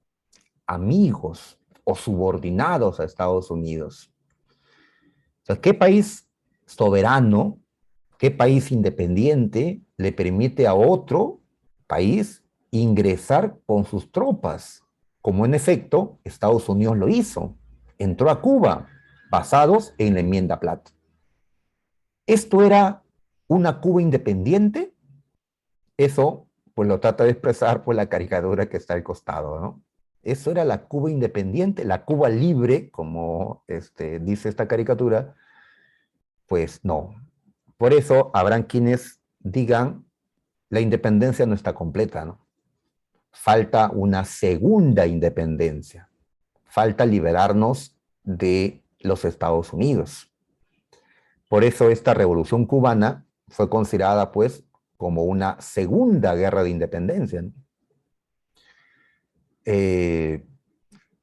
amigos o subordinados a Estados Unidos. O sea, ¿qué país soberano, qué país independiente le permite a otro país ingresar con sus tropas? Como en efecto Estados Unidos lo hizo. Entró a Cuba basados en la enmienda Platt. ¿Esto era una Cuba independiente? Eso pues lo trata de expresar por la caricatura que está al costado, ¿no? Eso era la Cuba independiente, la Cuba libre, como dice esta caricatura. Pues no. Por eso habrán quienes digan, la independencia no está completa, ¿no? Falta una segunda independencia. Falta liberarnos de los Estados Unidos. Por eso esta revolución cubana fue considerada, pues, como una segunda guerra de independencia, ¿no?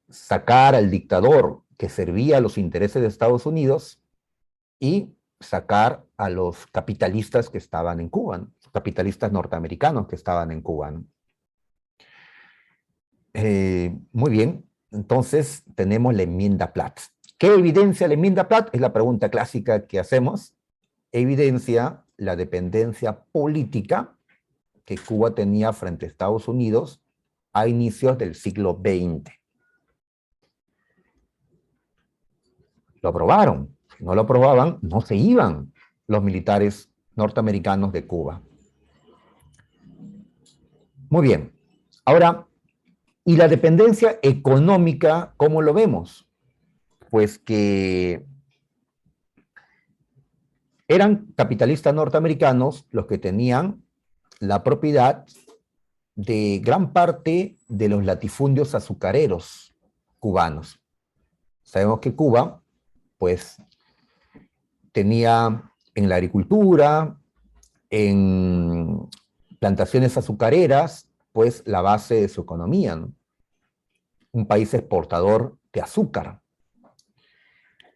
Sacar al dictador que servía a los intereses de Estados Unidos y sacar a los capitalistas que estaban en Cuba, ¿no? Capitalistas norteamericanos que estaban en Cuba, ¿no? Muy bien, entonces tenemos la enmienda Platt. ¿Qué evidencia la enmienda Platt? Es la pregunta clásica que hacemos. Evidencia la dependencia política que Cuba tenía frente a Estados Unidos a inicios del siglo XX. Lo aprobaron. Si no lo aprobaban, no se iban los militares norteamericanos de Cuba. Muy bien. Ahora, ¿y la dependencia económica cómo lo vemos? Pues que eran capitalistas norteamericanos los que tenían la propiedad de gran parte de los latifundios azucareros cubanos. Sabemos que Cuba, pues, tenía en la agricultura, en plantaciones azucareras, pues la base de su economía, ¿no? Un país exportador de azúcar,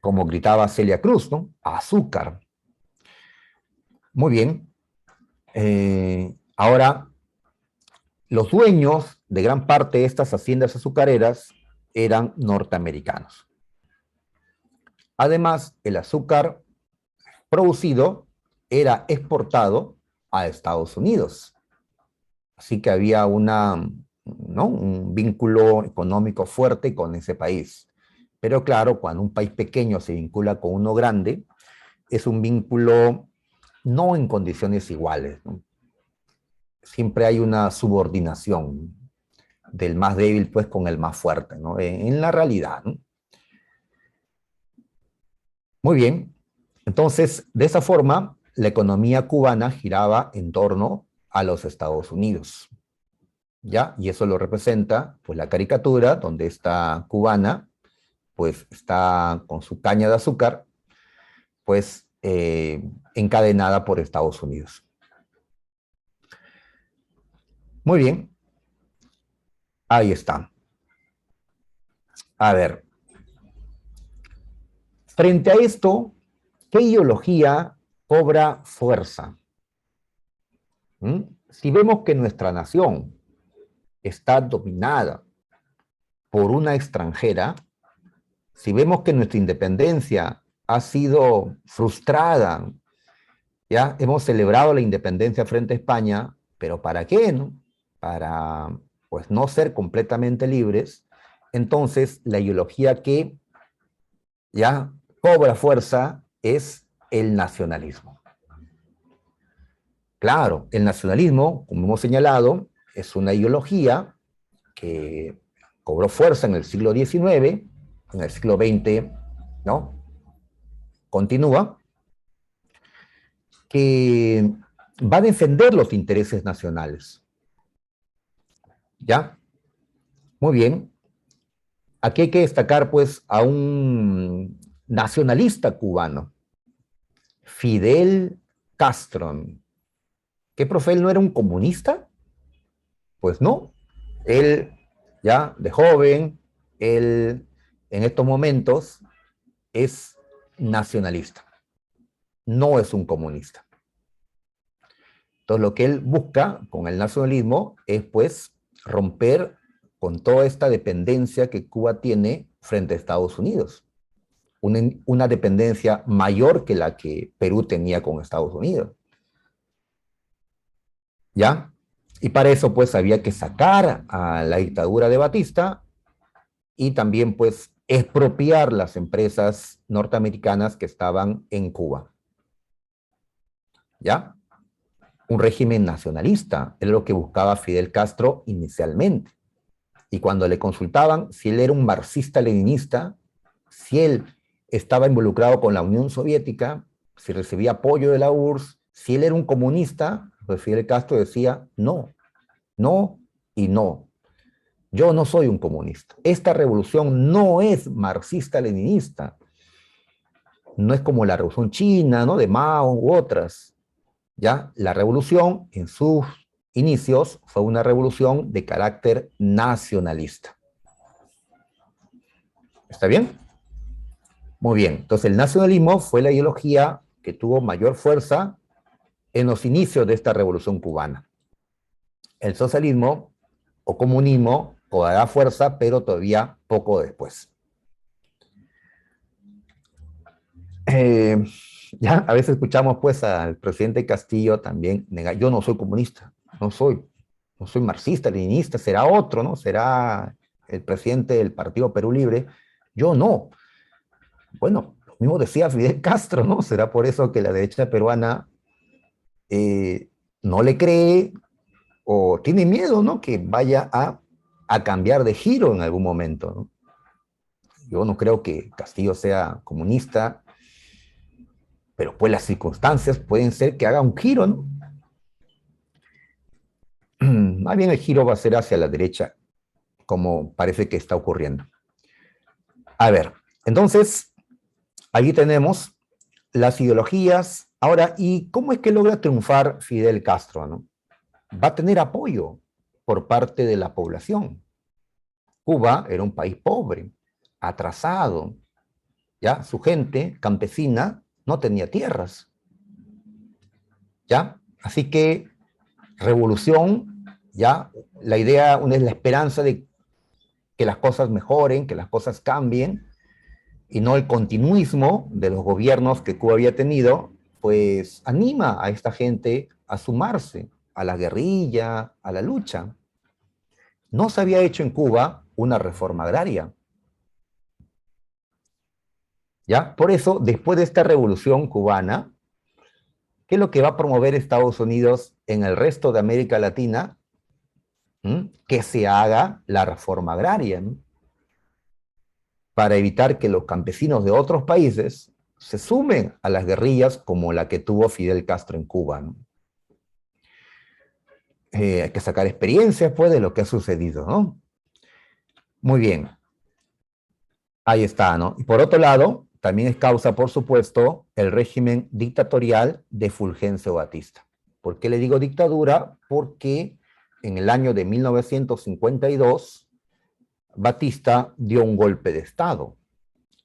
como gritaba Celia Cruz, ¿no? Azúcar. Muy bien. Ahora, los dueños de gran parte de estas haciendas azucareras eran norteamericanos. Además, el azúcar producido era exportado a Estados Unidos. Así que había ¿no?, un vínculo económico fuerte con ese país. Pero claro, cuando un país pequeño se vincula con uno grande, es un vínculo no en condiciones iguales, ¿no? Siempre hay una subordinación del más débil pues con el más fuerte, ¿no? En la realidad, ¿no? Muy bien, entonces de esa forma la economía cubana giraba en torno a los Estados Unidos, ¿ya? Y eso lo representa pues la caricatura donde esta cubana pues está con su caña de azúcar pues encadenada por Estados Unidos. Muy bien, ahí está. A ver, frente a esto, ¿qué ideología cobra fuerza? ¿Mm? Si vemos que nuestra nación está dominada por una extranjera, si vemos que nuestra independencia ha sido frustrada, ya hemos celebrado la independencia frente a España, pero ¿para qué, no? Para, pues, no ser completamente libres. Entonces, la ideología que ya cobra fuerza es el nacionalismo. Claro, el nacionalismo, como hemos señalado, es una ideología que cobró fuerza en el siglo XIX, en el siglo XX, ¿no? Continúa, que va a defender los intereses nacionales. ¿Ya? Muy bien. Aquí hay que destacar, pues, a un nacionalista cubano, Fidel Castro. ¿Qué, profe, él no era un comunista? Pues no. Él, ya de joven, él en estos momentos es nacionalista, no es un comunista. Entonces, lo que él busca con el nacionalismo es, pues, romper con toda esta dependencia que Cuba tiene frente a Estados Unidos. Una dependencia mayor que la que Perú tenía con Estados Unidos. ¿Ya? Y para eso, pues, había que sacar a la dictadura de Batista y también, pues, expropiar las empresas norteamericanas que estaban en Cuba. ¿Ya? Un régimen nacionalista, es lo que buscaba Fidel Castro inicialmente. Y cuando le consultaban si él era un marxista-leninista, si él estaba involucrado con la Unión Soviética, si recibía apoyo de la URSS, si él era un comunista, pues Fidel Castro decía no, no y no. Yo no soy un comunista. Esta revolución no es marxista-leninista. No es como la revolución china, ¿no? De Mao u otras. ¿Ya? La revolución en sus inicios fue una revolución de carácter nacionalista. ¿Está bien? Muy bien. Entonces el nacionalismo fue la ideología que tuvo mayor fuerza en los inicios de esta revolución cubana. El socialismo o comunismo cobrará fuerza, pero todavía poco después. Eh, ya a veces escuchamos pues al presidente Castillo también negar, yo no soy comunista, no soy marxista, leninista, será otro, ¿no? Será el presidente del Partido Perú Libre, yo no. Bueno, lo mismo decía Fidel Castro, ¿no? Será por eso que la derecha peruana no le cree o tiene miedo, ¿no? Que vaya a cambiar de giro en algún momento, ¿no? Yo no creo que Castillo sea comunista, pero pues las circunstancias pueden ser que haga un giro, ¿no? Más bien el giro va a ser hacia la derecha, como parece que está ocurriendo. A ver, entonces, allí tenemos las ideologías. Ahora, ¿y cómo es que logra triunfar Fidel Castro, no? Va a tener apoyo por parte de la población. Cuba era un país pobre, atrasado, ¿ya? Su gente campesina no tenía tierras, ¿ya? Así que revolución, ¿ya? La idea es la esperanza de que las cosas mejoren, que las cosas cambien, y no el continuismo de los gobiernos que Cuba había tenido, pues anima a esta gente a sumarse a la guerrilla, a la lucha. No se había hecho en Cuba una reforma agraria. ¿Ya? Por eso, después de esta revolución cubana, ¿qué es lo que va a promover Estados Unidos en el resto de América Latina? Que se haga la reforma agraria, ¿no? Para evitar que los campesinos de otros países se sumen a las guerrillas como la que tuvo Fidel Castro en Cuba, ¿no? Hay que sacar experiencias, pues, de lo que ha sucedido, ¿no? Muy bien, ahí está, ¿no? Y por otro lado, también es causa, por supuesto, el régimen dictatorial de Fulgencio Batista. ¿Por qué le digo dictadura? Porque en el año de 1952, Batista dio un golpe de Estado.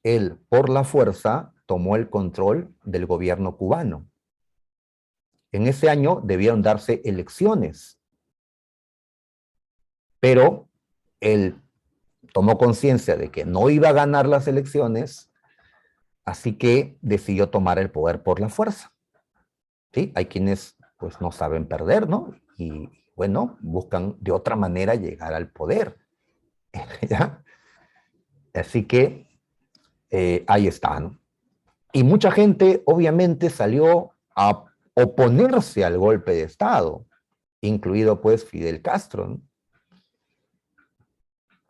Él, por la fuerza, tomó el control del gobierno cubano. En ese año debieron darse elecciones, pero él tomó conciencia de que no iba a ganar las elecciones, así que decidió tomar el poder por la fuerza. ¿Sí? Hay quienes pues no saben perder, ¿no? Y bueno, buscan de otra manera llegar al poder. ¿Ya? Así que ahí está, ¿no? Y mucha gente obviamente salió a oponerse al golpe de Estado, incluido pues Fidel Castro, ¿no?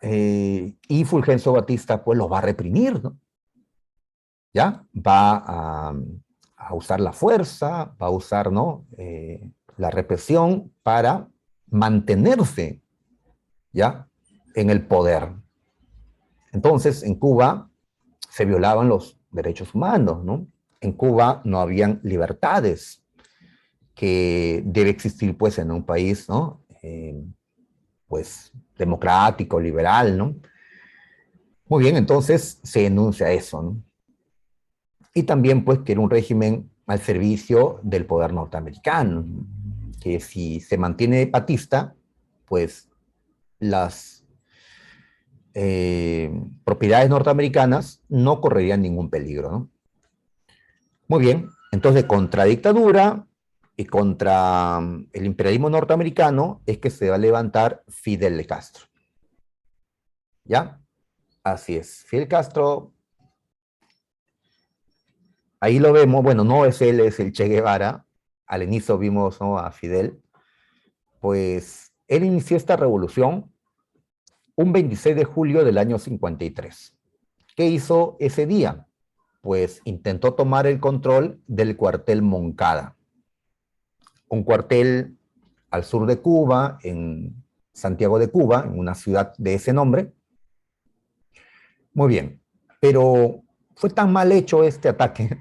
Y Fulgencio Batista pues lo va a reprimir, ¿no? ¿Ya? Va a usar la fuerza, va a usar, ¿no? La represión para mantenerse, ¿ya? En el poder. Entonces, en Cuba se violaban los derechos humanos, ¿no? En Cuba no habían libertades que debe existir, pues, en un país, ¿no? Pues, democrático, liberal, ¿no? Muy bien, entonces se denuncia eso, ¿no? Y también, pues, que era un régimen al servicio del poder norteamericano, que si se mantiene Batista, pues las propiedades norteamericanas no correrían ningún peligro, ¿no? Muy bien, entonces contra dictadura y contra el imperialismo norteamericano es que se va a levantar Fidel Castro. ¿Ya? Así es. Fidel Castro, ahí lo vemos, bueno, no es él, es el Che Guevara. Al inicio vimos, ¿no?, a Fidel. Pues él inició esta revolución un 26 de julio del año 53. ¿Qué hizo ese día? Pues intentó tomar el control del cuartel Moncada, un cuartel al sur de Cuba, en Santiago de Cuba, en una ciudad de ese nombre. Muy bien, pero fue tan mal hecho este ataque,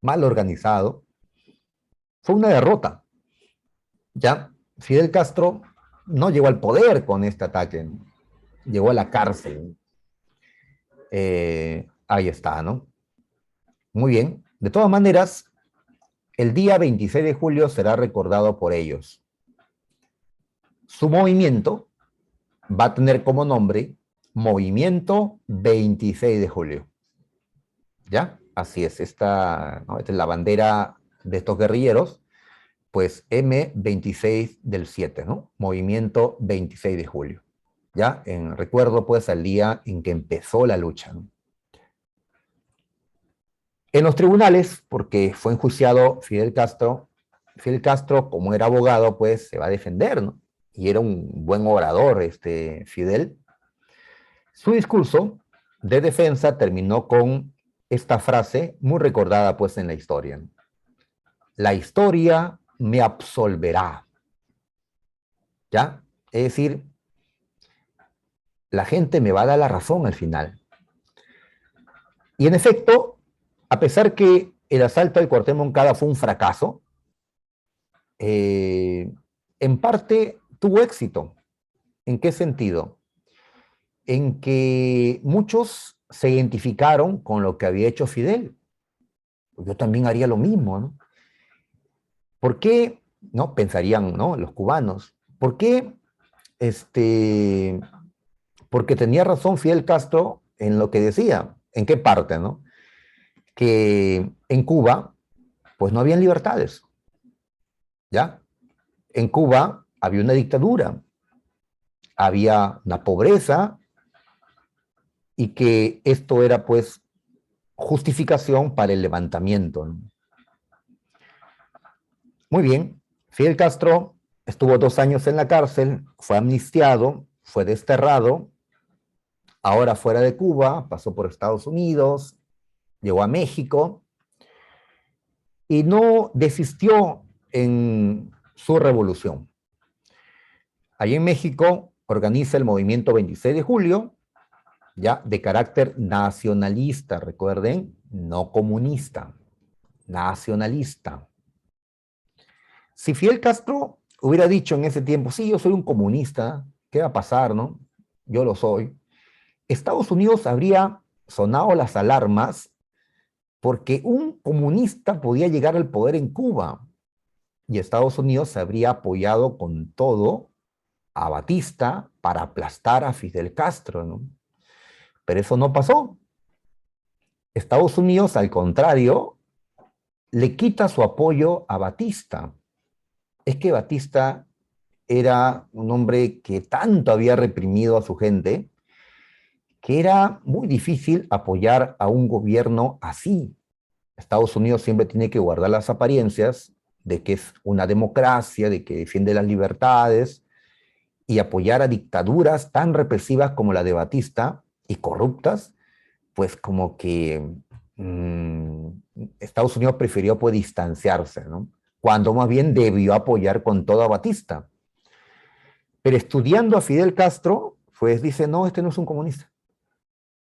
mal organizado, fue una derrota. Ya Fidel Castro no llegó al poder con este ataque, llegó a la cárcel. Ahí está, ¿no? Muy bien. De todas maneras, el día 26 de julio será recordado por ellos. Su movimiento va a tener como nombre Movimiento 26 de Julio. ¿Ya? Así es. Esta, ¿no?, esta es la bandera de estos guerrilleros, pues M26 del 7, ¿no? Movimiento 26 de Julio. ¿Ya? En recuerdo, pues, al día en que empezó la lucha, ¿no? En los tribunales, porque fue enjuiciado Fidel Castro, como era abogado, pues se va a defender, ¿no? Y era un buen orador, Fidel. Su discurso de defensa terminó con esta frase muy recordada, pues, en la historia, ¿no? La historia me absolverá. ¿Ya? Es decir, la gente me va a dar la razón al final. Y en efecto, a pesar que el asalto al cuartel Moncada fue un fracaso, en parte tuvo éxito. ¿En qué sentido? En que muchos se identificaron con lo que había hecho Fidel. Yo también haría lo mismo, ¿no? ¿Por qué? ¿No? Pensarían, ¿no?, los cubanos. ¿Por qué? Este, porque tenía razón Fidel Castro en lo que decía. ¿En qué parte, no? Que en Cuba, pues no habían libertades, ¿ya? En Cuba había una dictadura, había una pobreza, y que esto era, pues, justificación para el levantamiento, ¿no? Muy bien, Fidel Castro estuvo 2 años en la cárcel, fue amnistiado, fue desterrado, ahora fuera de Cuba, pasó por Estados Unidos, llegó a México y no desistió en su revolución. Allí en México organiza el movimiento 26 de julio, ya de carácter nacionalista, recuerden, no comunista, nacionalista. Si Fidel Castro hubiera dicho en ese tiempo, sí, yo soy un comunista, ¿qué va a pasar, no? Yo lo soy. Estados Unidos habría sonado las alarmas porque un comunista podía llegar al poder en Cuba y Estados Unidos se habría apoyado con todo a Batista para aplastar a Fidel Castro, ¿no? Pero eso no pasó. Estados Unidos, al contrario, le quita su apoyo a Batista. Es que Batista era un hombre que tanto había reprimido a su gente que era muy difícil apoyar a un gobierno así. Estados Unidos siempre tiene que guardar las apariencias de que es una democracia, de que defiende las libertades, y apoyar a dictaduras tan represivas como la de Batista y corruptas, pues como que Estados Unidos prefirió pues distanciarse, ¿no? Cuando más bien debió apoyar con todo a Batista. Pero estudiando a Fidel Castro, pues dice, no, este no es un comunista.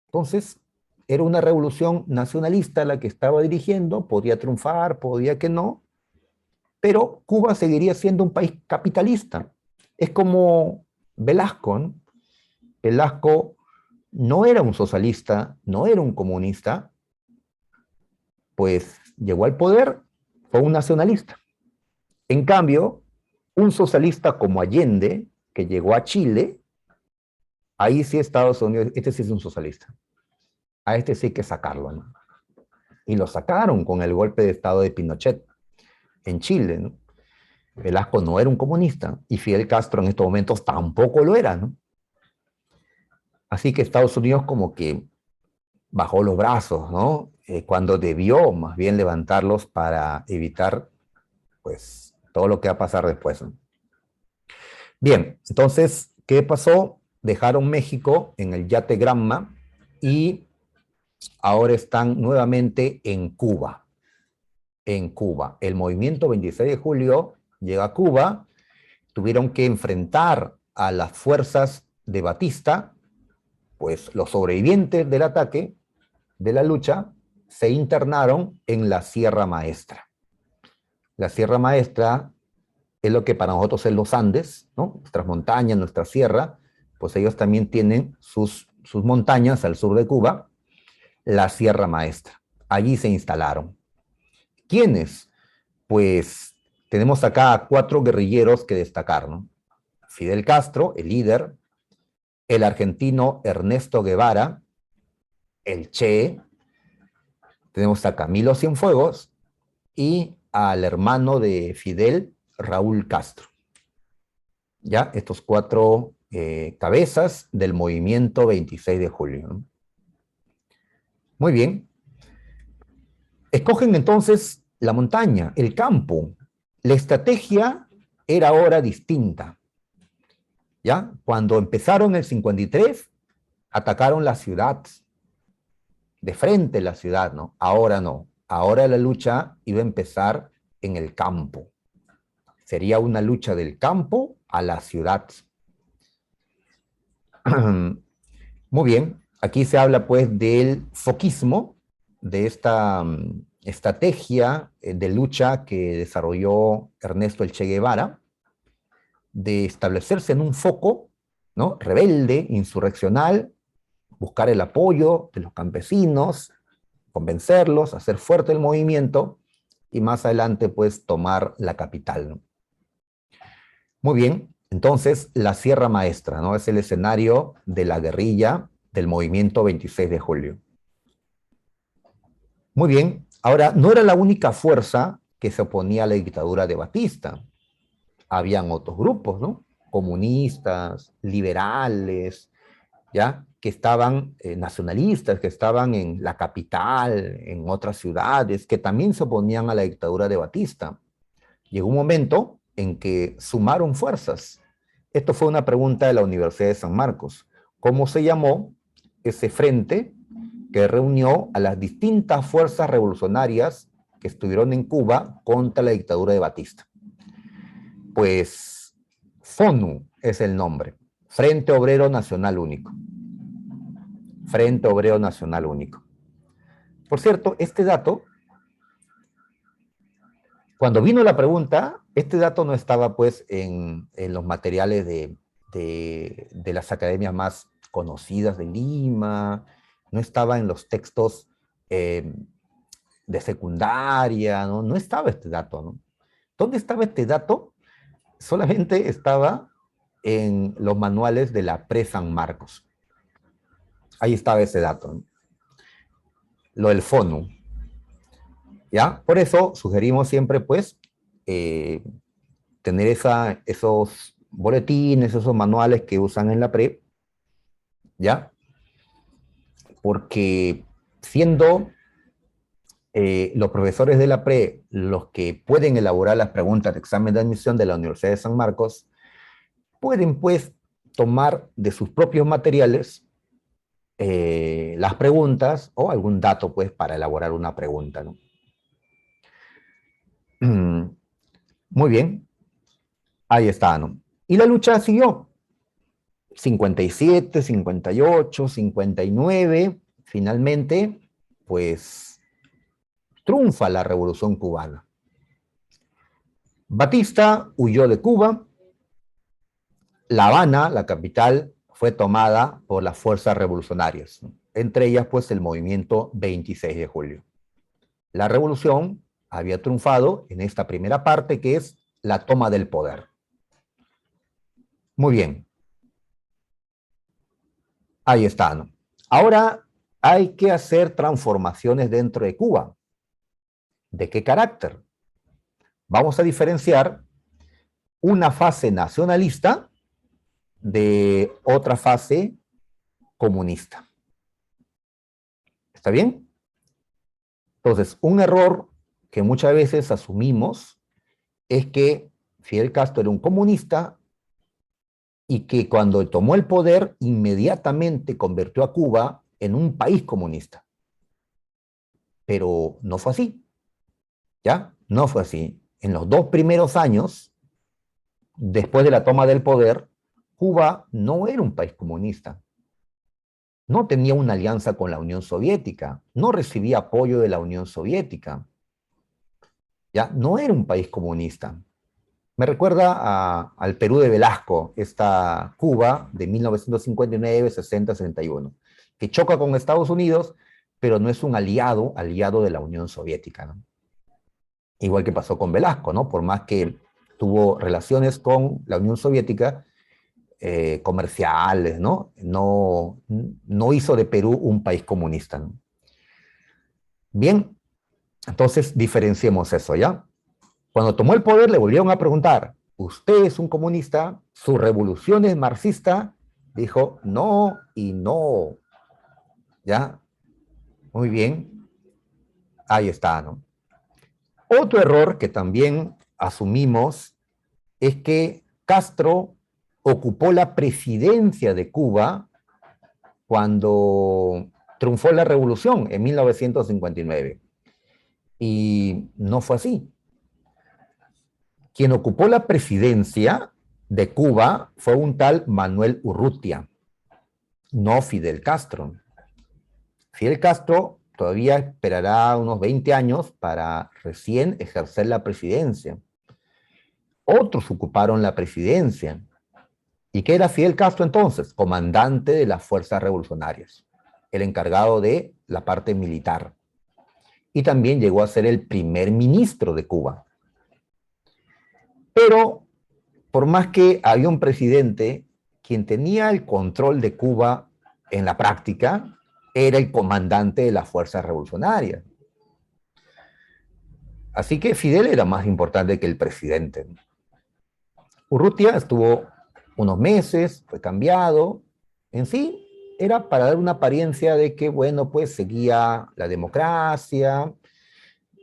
Entonces, era una revolución nacionalista la que estaba dirigiendo, podía triunfar, podía que no, pero Cuba seguiría siendo un país capitalista. Es como Velasco, ¿no? Velasco no era un socialista, no era un comunista, pues llegó al poder, fue un nacionalista. En cambio, un socialista como Allende, que llegó a Chile, ahí sí Estados Unidos, este sí es un socialista. A este sí hay que sacarlo, ¿no? Y lo sacaron con el golpe de Estado de Pinochet en Chile, ¿no? Velasco no era un comunista y Fidel Castro en estos momentos tampoco lo era, ¿no? Así que Estados Unidos como que bajó los brazos, ¿no? Cuando debió más bien levantarlos para evitar, pues, todo lo que va a pasar después, ¿no? Bien, entonces, ¿qué pasó? Dejaron México en el yate Granma y ahora están nuevamente en Cuba. En Cuba. El movimiento 26 de julio llega a Cuba, tuvieron que enfrentar a las fuerzas de Batista, pues los sobrevivientes del ataque, de la lucha, se internaron en la Sierra Maestra. La Sierra Maestra es lo que para nosotros es los Andes, ¿no? Nuestras montañas, nuestra sierra, pues ellos también tienen sus montañas al sur de Cuba, la Sierra Maestra. Allí se instalaron. ¿Quiénes? Pues tenemos acá 4 guerrilleros que destacar, ¿no? Fidel Castro, el líder, el argentino Ernesto Guevara, el Che, tenemos a Camilo Cienfuegos y al hermano de Fidel, Raúl Castro. Ya, estos 4 cabezas del movimiento 26 de julio, ¿no? Muy bien. Escogen entonces la montaña, el campo. La estrategia era ahora distinta. ¿Ya? Cuando empezaron el 53, atacaron la ciudad, de frente la ciudad, ¿no? Ahora no. Ahora la lucha iba a empezar en el campo. Sería una lucha del campo a la ciudad. Muy bien. Aquí se habla pues del foquismo, de esta estrategia de lucha que desarrolló Ernesto el Che Guevara, de establecerse en un foco, ¿no? Rebelde, insurreccional, buscar el apoyo de los campesinos, convencerlos, hacer fuerte el movimiento y más adelante pues tomar la capital, ¿no? Muy bien, entonces la Sierra Maestra, ¿no? Es el escenario de la guerrilla del movimiento 26 de julio. Muy bien, ahora no era la única fuerza que se oponía a la dictadura de Batista. Habían otros grupos, ¿no? Comunistas, liberales, ¿ya? Que estaban nacionalistas, que estaban en la capital, en otras ciudades, que también se oponían a la dictadura de Batista. Llegó un momento en que sumaron fuerzas. Esto fue una pregunta de la Universidad de San Marcos. ¿Cómo se llamó ese frente que reunió a las distintas fuerzas revolucionarias que estuvieron en Cuba contra la dictadura de Batista? Pues FONU es el nombre, Frente Obrero Nacional Único. Frente Obrero Nacional Único. Por cierto, este dato, cuando vino la pregunta, este dato no estaba pues en los materiales de las academias más conocidas de Lima, no estaba en los textos de secundaria, ¿no? No estaba este dato, ¿no? ¿Dónde estaba este dato? Solamente estaba en los manuales de la Pre-San Marcos. Ahí estaba ese dato, ¿no? Lo del FONU. ¿Ya? Por eso sugerimos siempre, pues, tener esos boletines, esos manuales que usan en la pre, ¿ya? Porque siendo los profesores de la pre los que pueden elaborar las preguntas de examen de admisión de la Universidad de San Marcos, pueden, pues, tomar de sus propios materiales las preguntas o algún dato, pues, para elaborar una pregunta, ¿no? Muy bien, ahí está, ¿no? Y la lucha siguió. 57, 58, 59, finalmente, pues, triunfa la Revolución Cubana. Batista huyó de Cuba. La Habana, la capital, fue tomada por las fuerzas revolucionarias, ¿no? Entre ellas, pues, el movimiento 26 de julio. La revolución había triunfado en esta primera parte, que es la toma del poder. Muy bien. Ahí está, ¿no? Ahora hay que hacer transformaciones dentro de Cuba. ¿De qué carácter? Vamos a diferenciar una fase nacionalista de otra fase comunista. ¿Está bien? Entonces, un error que muchas veces asumimos es que Fidel Castro era un comunista y que cuando tomó el poder inmediatamente convirtió a Cuba en un país comunista. Pero no fue así, ¿ya? No fue así. En los 2 primeros años, después de la toma del poder, Cuba no era un país comunista. No tenía una alianza con la Unión Soviética, no recibía apoyo de la Unión Soviética. ¿Ya? No era un país comunista. Me recuerda al Perú de Velasco, esta Cuba de 1959, 60, 61, que choca con Estados Unidos, pero no es un aliado de la Unión Soviética, ¿no? Igual que pasó con Velasco, ¿no? Por más que tuvo relaciones con la Unión Soviética, comerciales, ¿no? No hizo de Perú un país comunista, ¿no? Bien, entonces diferenciemos eso, ¿ya? Cuando tomó el poder le volvieron a preguntar, ¿usted es un comunista? ¿Su revolución es marxista? Dijo, no y no. ¿Ya? Muy bien. Ahí está, ¿no? Otro error que también asumimos es que Castro ocupó la presidencia de Cuba cuando triunfó la revolución en 1959. Y no fue así. Quien ocupó la presidencia de Cuba fue un tal Manuel Urrutia, no Fidel Castro. Fidel Castro todavía esperará unos 20 años para recién ejercer la presidencia. Otros ocuparon la presidencia. ¿Y qué era Fidel Castro entonces? Comandante de las fuerzas revolucionarias, el encargado de la parte militar. Y también llegó a ser el primer ministro de Cuba. Pero por más que había un presidente, quien tenía el control de Cuba en la práctica era el comandante de las fuerzas revolucionarias. Así que Fidel era más importante que el presidente. Urrutia estuvo unos meses, fue cambiado. En sí, era para dar una apariencia de que, bueno, pues seguía la democracia,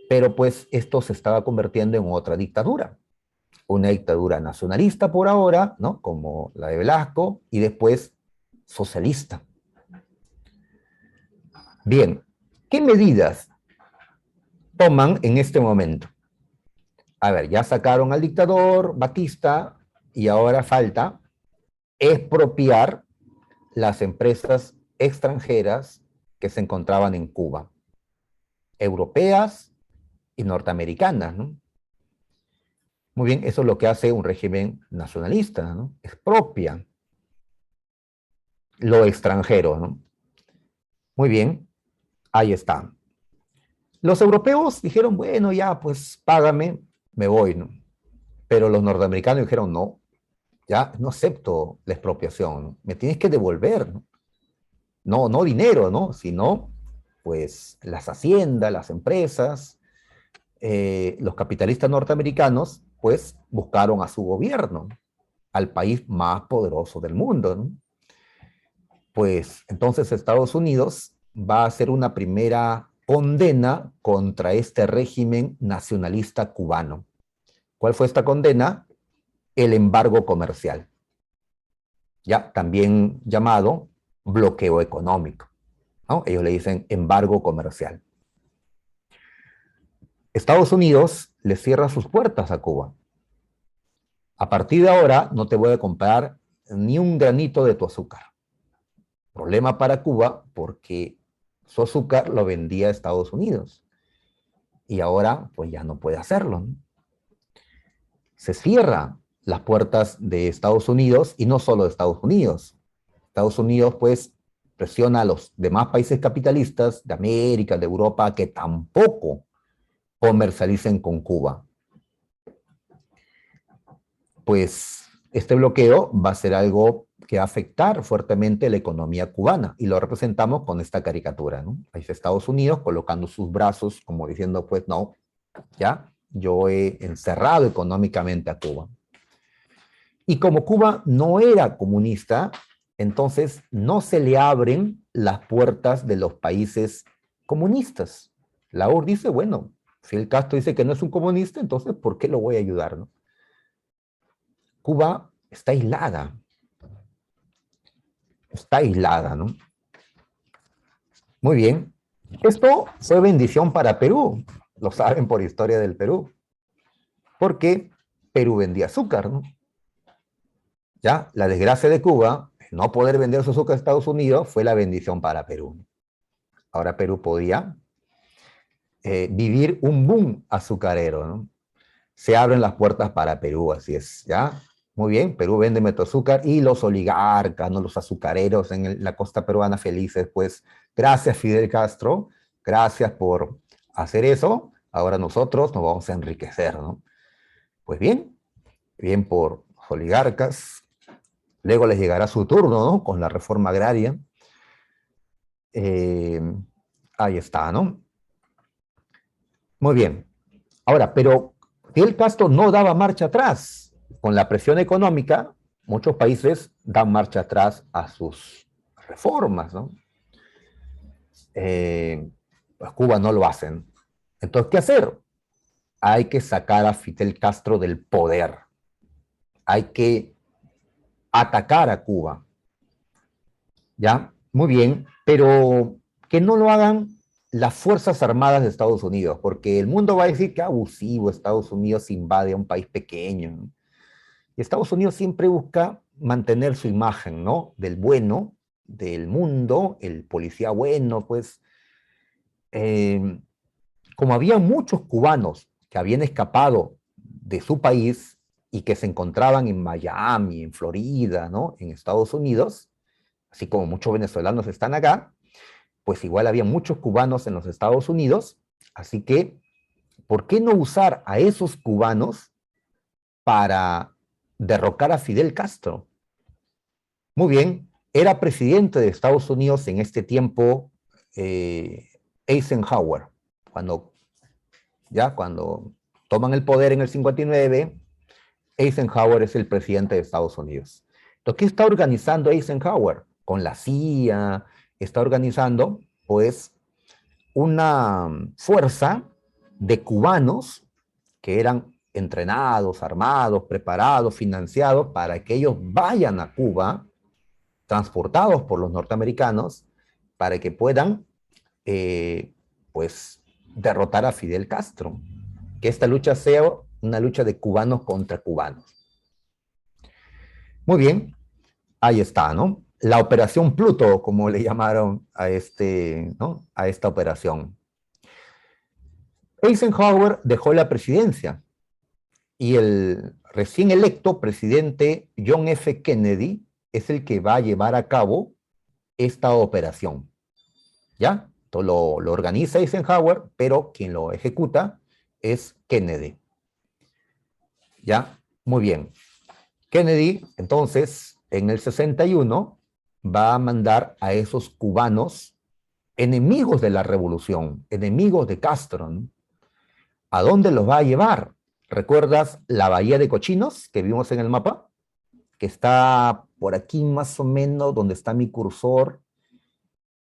pero pues esto se estaba convirtiendo en otra dictadura. Una dictadura nacionalista por ahora, ¿no? Como la de Velasco, y después socialista. Bien, ¿qué medidas toman en este momento? A ver, ya sacaron al dictador Batista y ahora falta expropiar las empresas extranjeras que se encontraban en Cuba, europeas y norteamericanas, ¿no? Muy bien, eso es lo que hace un régimen nacionalista, ¿no? Expropia lo extranjero, ¿no? Muy bien, ahí está. Los europeos dijeron, bueno, ya, pues págame, me voy, ¿no? Pero los norteamericanos dijeron, no, ya no acepto la expropiación, ¿no? Me tienes que devolver, ¿no? No, no dinero, ¿no? Sino, pues, las haciendas, las empresas, los capitalistas norteamericanos, pues, buscaron a su gobierno, al país más poderoso del mundo, ¿no? Pues, entonces Estados Unidos va a hacer una primera condena contra este régimen nacionalista cubano. ¿Cuál fue esta condena? El embargo comercial, ya también llamado bloqueo económico, ¿no? Ellos le dicen embargo comercial. Estados Unidos le cierra sus puertas a Cuba. A partir de ahora no te voy a comprar ni un granito de tu azúcar. Problema para Cuba porque su azúcar lo vendía a Estados Unidos y ahora pues ya no puede hacerlo, ¿no? Se cierra las puertas de Estados Unidos y no solo de Estados Unidos. Estados Unidos pues presiona a los demás países capitalistas de América, de Europa, que tampoco comercialicen con Cuba. Pues este bloqueo va a ser algo que va a afectar fuertemente la economía cubana y lo representamos con esta caricatura, ¿no? Ahí está Estados Unidos colocando sus brazos como diciendo, pues no, ya, yo he encerrado económicamente a Cuba. Y como Cuba no era comunista, entonces no se le abren las puertas de los países comunistas. La URSS dice, bueno, si el Castro dice que no es un comunista, entonces ¿por qué lo voy a ayudar, no? Cuba está aislada, ¿no? Muy bien. Esto fue bendición para Perú, lo saben por historia del Perú, porque Perú vendía azúcar, ¿no? Ya, la desgracia de Cuba, no poder vender su azúcar a Estados Unidos, fue la bendición para Perú. Ahora Perú podía vivir un boom azucarero, ¿no? Se abren las puertas para Perú, así es, ¿ya? Muy bien, Perú vende azúcar y los oligarcas, ¿no? Los azucareros en la costa peruana felices, pues gracias Fidel Castro, gracias por hacer eso, ahora nosotros nos vamos a enriquecer, ¿no? Pues bien, bien por los oligarcas, luego les llegará su turno, ¿no? Con la reforma agraria. Eh, ahí está, ¿no? Muy bien. Ahora, pero Fidel Castro no daba marcha atrás. Con la presión económica, muchos países dan marcha atrás a sus reformas, ¿no? Pues Cuba no lo hacen. Entonces, ¿qué hacer? Hay que sacar a Fidel Castro del poder. Hay que atacar a Cuba. ¿Ya? Muy bien, pero que no lo hagan las Fuerzas Armadas de Estados Unidos, porque el mundo va a decir que abusivo, Estados Unidos invade a un país pequeño, ¿no? Y Estados Unidos siempre busca mantener su imagen, ¿no? Del bueno, del mundo, el policía bueno, pues. Eh, Como había muchos cubanos que habían escapado de su país y que se encontraban en Miami, en Florida, ¿no? En Estados Unidos, así como muchos venezolanos están acá, pues igual había muchos cubanos en los Estados Unidos, así que, ¿por qué no usar a esos cubanos para derrocar a Fidel Castro? Muy bien, era presidente de Estados Unidos en este tiempo Eisenhower, cuando, cuando toman el poder en el 59, Eisenhower es el presidente de Estados Unidos. Entonces, ¿qué está organizando Eisenhower? con la CIA, está organizando, pues, una fuerza de cubanos que eran entrenados, armados, preparados, financiados para que ellos vayan a Cuba, transportados por los norteamericanos, para que puedan, pues, derrotar a Fidel Castro. Que esta lucha sea una lucha de cubanos contra cubanos. Muy bien, ahí está, ¿no? La operación Pluto, como le llamaron a, ¿no? a esta operación. Eisenhower dejó la presidencia y el recién electo presidente John F. Kennedy es el que va a llevar a cabo esta operación. ¿Ya? Todo lo organiza Eisenhower, pero quien lo ejecuta es Kennedy. ¿Ya? Muy bien. Kennedy, entonces, en el 61, va a mandar a esos cubanos enemigos de la revolución, enemigos de Castro, ¿no? ¿A dónde los va a llevar? ¿Recuerdas la bahía de Cochinos que vimos en el mapa? Que está por aquí más o menos donde está mi cursor,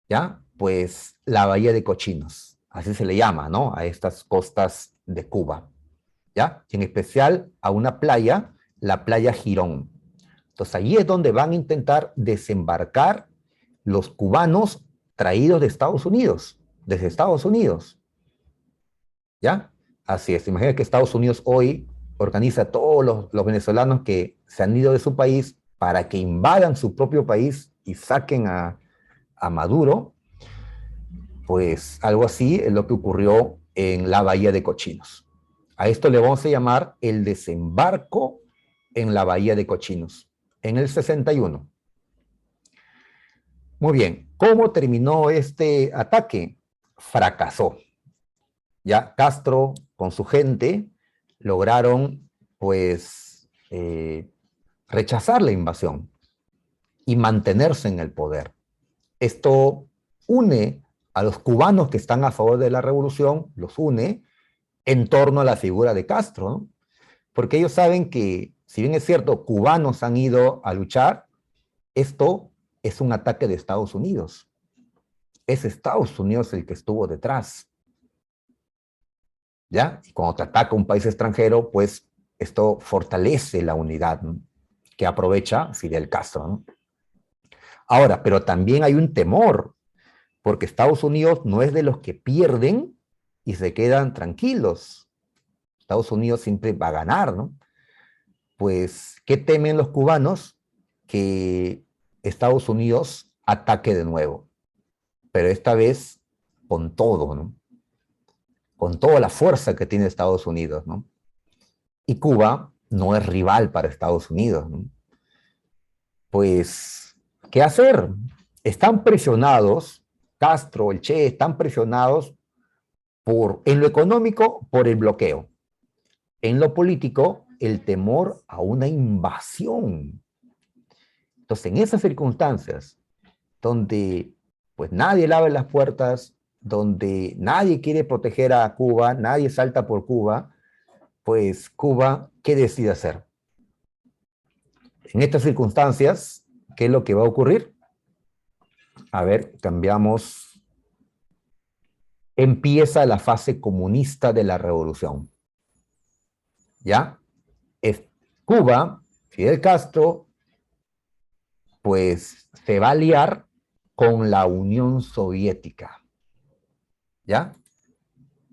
¿ya? Pues la bahía de Cochinos, así se le llama, ¿no? A estas costas de Cuba, ¿ya? Y en especial a una playa, la playa Girón. Entonces allí es donde van a intentar desembarcar los cubanos traídos de Estados Unidos, desde Estados Unidos, ¿ya? Así es, imagina que Estados Unidos hoy organiza a todos los venezolanos que se han ido de su país para que invadan su propio país y saquen a Maduro, pues algo así es lo que ocurrió en la Bahía de Cochinos. A esto le vamos a llamar el desembarco en la Bahía de Cochinos, en el 61. Muy bien, ¿cómo terminó este ataque? Fracasó. Ya Castro con su gente lograron, pues, rechazar la invasión y mantenerse en el poder. Esto une a los cubanos que están a favor de la revolución, los une en torno a la figura de Castro, ¿no? Porque ellos saben que, si bien es cierto, cubanos han ido a luchar, esto es un ataque de Estados Unidos. Es Estados Unidos el que estuvo detrás. ¿Ya? Y cuando te ataca un país extranjero, pues esto fortalece la unidad, ¿no? Que aprovecha Fidel Castro, ¿no? Ahora, pero también hay un temor, porque Estados Unidos no es de los que pierden y se quedan tranquilos. Estados Unidos siempre va a ganar, ¿no? Pues, ¿qué temen los cubanos? Que Estados Unidos ataque de nuevo, pero esta vez con todo, ¿no? Con toda la fuerza que tiene Estados Unidos, ¿no? Y Cuba no es rival para Estados Unidos, ¿no? Pues, ¿qué hacer? Están presionados, Castro, el Che, están presionados en lo económico, por el bloqueo. En lo político, el temor a una invasión. Entonces, en esas circunstancias, donde pues nadie lava las puertas, donde nadie quiere proteger a Cuba, nadie salta por Cuba, pues Cuba, ¿qué decide hacer? En estas circunstancias, ¿qué es lo que va a ocurrir? A ver, cambiamos. Empieza la fase comunista de la revolución. ¿Ya? Es Cuba, Fidel Castro, pues se va a aliar con la Unión Soviética. ¿Ya?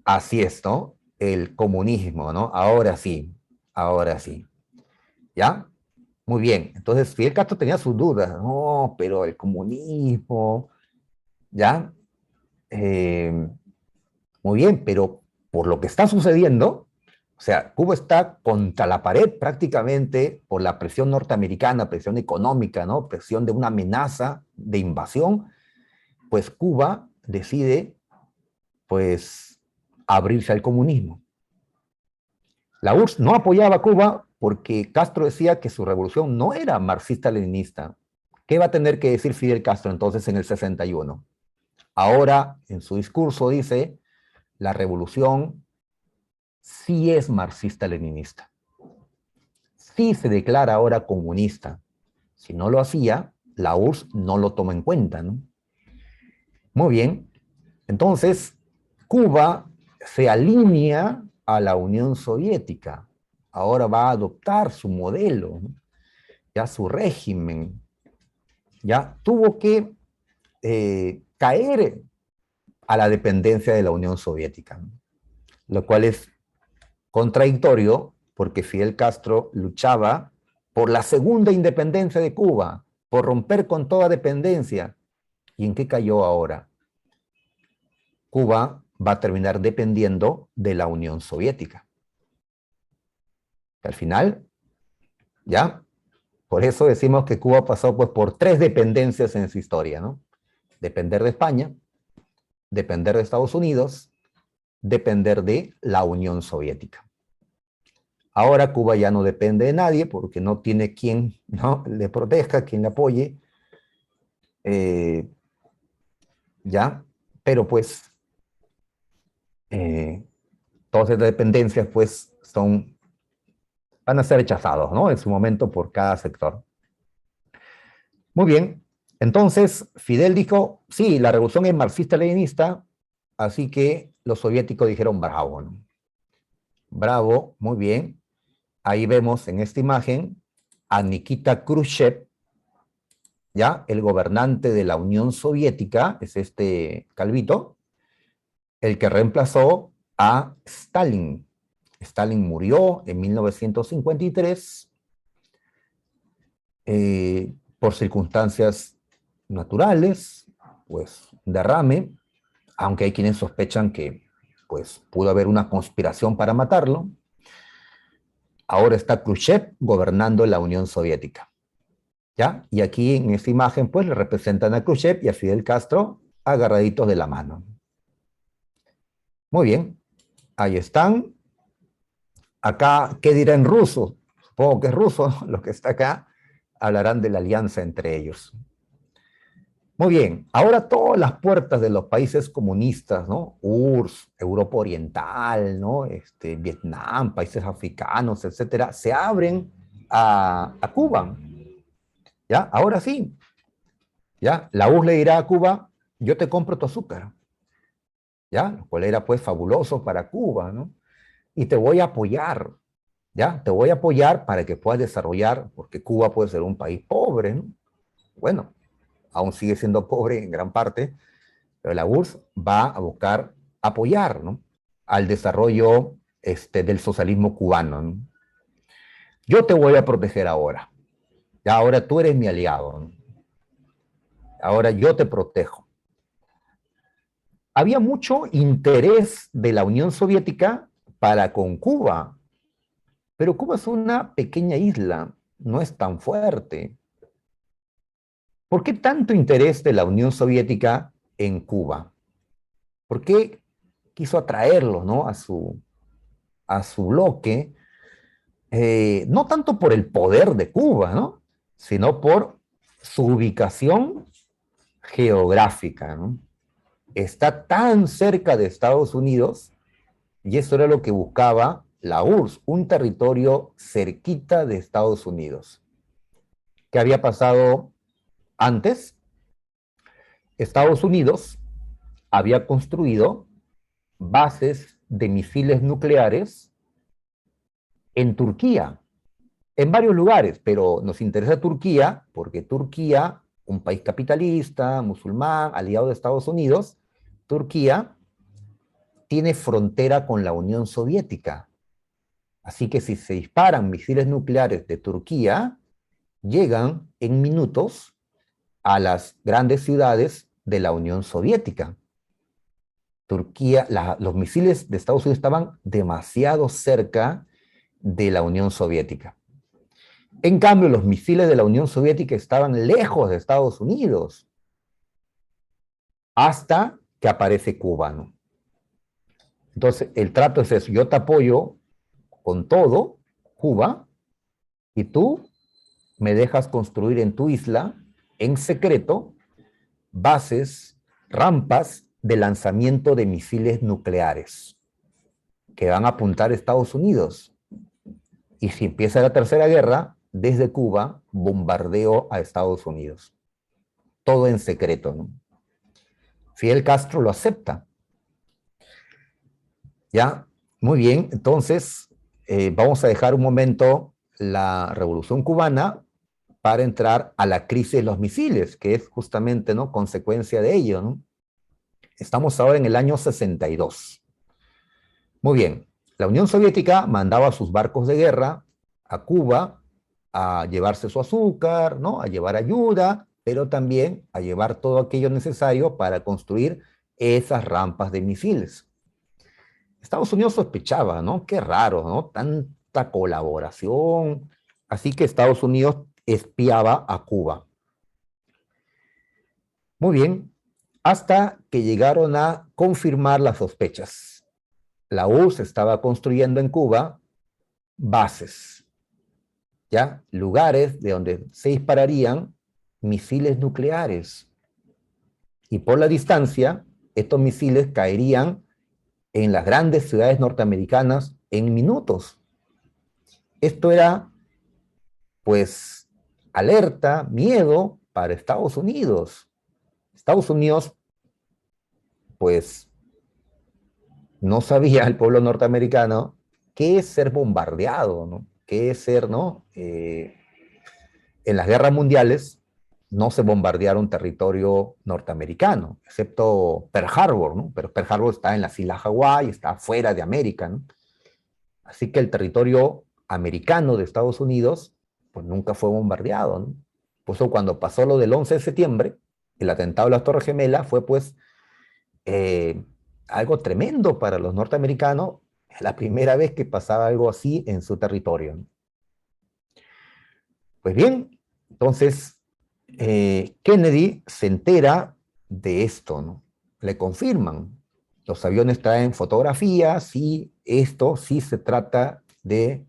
Así es, ¿no? El comunismo, ¿no? Ahora sí, ahora sí. ¿Ya? Muy bien. Entonces, Fidel Castro tenía sus dudas. No, pero el comunismo, ¿ya? Eh, Muy bien, pero por lo que está sucediendo, o sea, Cuba está contra la pared prácticamente por la presión norteamericana, presión económica, ¿no? Presión de una amenaza de invasión, pues Cuba decide, pues, abrirse al comunismo. La URSS no apoyaba a Cuba porque Castro decía que su revolución no era marxista-leninista. ¿Qué va a tener que decir Fidel Castro entonces en el 61? Ahora, en su discurso dice, la revolución sí es marxista-leninista. Sí se declara ahora comunista. Si no lo hacía, la URSS no lo toma en cuenta, ¿no? Muy bien, entonces Cuba se alinea a la Unión Soviética. Ahora va a adoptar su modelo, ¿no? Ya su régimen. Ya tuvo que caer a la dependencia de la Unión Soviética, ¿no? Lo cual es contradictorio porque Fidel Castro luchaba por la segunda independencia de Cuba, por romper con toda dependencia. ¿Y en qué cayó ahora? Cuba va a terminar dependiendo de la Unión Soviética. Al final, ya, por eso decimos que Cuba pasó pues, por tres dependencias en su historia, ¿no? Depender de España, depender de Estados Unidos, depender de la Unión Soviética. Ahora Cuba ya no depende de nadie porque no tiene quien, ¿no?, le proteja, quien le apoye. Ya, pero pues todas estas dependencias pues van a ser rechazados, ¿no?, en su momento por cada sector. Muy bien, entonces Fidel dijo, sí, la revolución es marxista-leninista, así que los soviéticos dijeron bravo, ¿no? Bravo, muy bien. Ahí vemos en esta imagen a Nikita Khrushchev, ya, el gobernante de la Unión Soviética, es este calvito, el que reemplazó a Stalin. Stalin murió en 1953 por circunstancias naturales, pues derrame, aunque hay quienes sospechan que pues, pudo haber una conspiración para matarlo. Ahora está Khrushchev gobernando la Unión Soviética, ¿ya? Y aquí en esta imagen pues le representan a Khrushchev y a Fidel Castro agarraditos de la mano. Muy bien, ahí están. Acá, ¿qué dirá en ruso? Supongo que es ruso, lo que está acá. Hablarán de la alianza entre ellos. Muy bien, ahora todas las puertas de los países comunistas, ¿no? URSS, Europa Oriental, ¿no? Vietnam, países africanos, etcétera, se abren a Cuba. ¿Ya? Ahora sí. ¿Ya? La URSS le dirá a Cuba, yo te compro tu azúcar. ¿Ya? Lo cual era pues fabuloso para Cuba, ¿no? Y te voy a apoyar. ¿Ya? Te voy a apoyar para que puedas desarrollar, porque Cuba puede ser un país pobre, ¿no? Bueno, aún sigue siendo pobre en gran parte, pero la URSS va a buscar apoyar, ¿no?, al desarrollo del socialismo cubano, ¿no? Yo te voy a proteger ahora. Ya ahora tú eres mi aliado, ¿no? Ahora yo te protejo. Había mucho interés de la Unión Soviética para con Cuba, pero Cuba es una pequeña isla, no es tan fuerte. ¿Por qué tanto interés de la Unión Soviética en Cuba? ¿Por qué quiso atraerlos, ¿no?, a su bloque? No tanto por el poder de Cuba, ¿no?, sino por su ubicación geográfica, ¿no? Está tan cerca de Estados Unidos, y eso era lo que buscaba la URSS, un territorio cerquita de Estados Unidos. ¿Qué había pasado antes? Estados Unidos había construido bases de misiles nucleares en Turquía, en varios lugares, pero nos interesa Turquía porque Turquía, un país capitalista, musulmán, aliado de Estados Unidos, Turquía tiene frontera con la Unión Soviética. Así que si se disparan misiles nucleares de Turquía, llegan en minutos a las grandes ciudades de la Unión Soviética. Turquía, los misiles de Estados Unidos estaban demasiado cerca de la Unión Soviética. En cambio, los misiles de la Unión Soviética estaban lejos de Estados Unidos, hasta que aparece Cuba, ¿no? Entonces, el trato es eso: yo te apoyo con todo, Cuba, y tú me dejas construir en tu isla, en secreto, bases, rampas de lanzamiento de misiles nucleares que van a apuntar a Estados Unidos. Y si empieza la Tercera Guerra, desde Cuba, bombardeo a Estados Unidos. todo en secreto, ¿no? Fidel Castro lo acepta. ¿Ya? Muy bien, entonces vamos a dejar un momento la Revolución Cubana para entrar a la crisis de los misiles, que es justamente, ¿no?, consecuencia de ello, ¿no? Estamos ahora en el año 62. Muy bien, la Unión Soviética mandaba sus barcos de guerra a Cuba a llevarse su azúcar, ¿no?, a llevar ayuda, pero también a llevar todo aquello necesario para construir esas rampas de misiles. Estados Unidos sospechaba, ¿no? Qué raro, ¿no? Tanta colaboración. Así que Estados Unidos espiaba a Cuba. Muy bien, hasta que llegaron a confirmar las sospechas. La URSS estaba construyendo en Cuba bases, ¿ya? Lugares de donde se dispararían misiles nucleares. Y por la distancia, estos misiles caerían en las grandes ciudades norteamericanas en minutos. Esto era, pues, alerta, miedo para Estados Unidos. Estados Unidos, pues, no sabía el pueblo norteamericano qué es ser bombardeado, ¿no? Qué es ser, ¿no? En las guerras mundiales no se bombardearon territorio norteamericano, excepto Pearl Harbor, ¿no? Pero Pearl Harbor está en las Islas Hawái, está fuera de América, ¿no? Así que el territorio americano de Estados Unidos, pues nunca fue bombardeado, ¿no? Por eso cuando pasó lo del 11 de septiembre, el atentado de las Torres Gemelas fue pues algo tremendo para los norteamericanos, es la primera vez que pasaba algo así en su territorio, ¿no? Pues bien, entonces Kennedy se entera de esto, ¿no? Le confirman. Los aviones traen fotografías y esto sí se trata de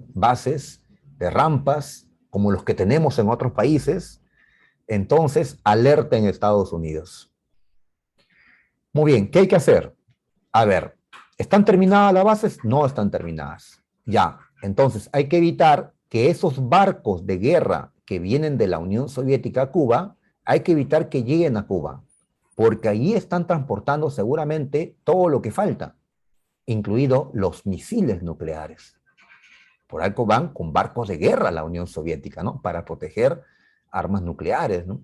bases, de rampas, como los que tenemos en otros países. Entonces, alerta en Estados Unidos. Muy bien, ¿qué hay que hacer? A ver, ¿están terminadas las bases? No están terminadas. Ya, entonces hay que evitar que esos barcos de guerra que vienen de la Unión Soviética a Cuba, hay que evitar que lleguen a Cuba, porque allí están transportando seguramente todo lo que falta, incluido los misiles nucleares. Por algo van con barcos de guerra a la Unión Soviética, ¿no? Para proteger armas nucleares, ¿no?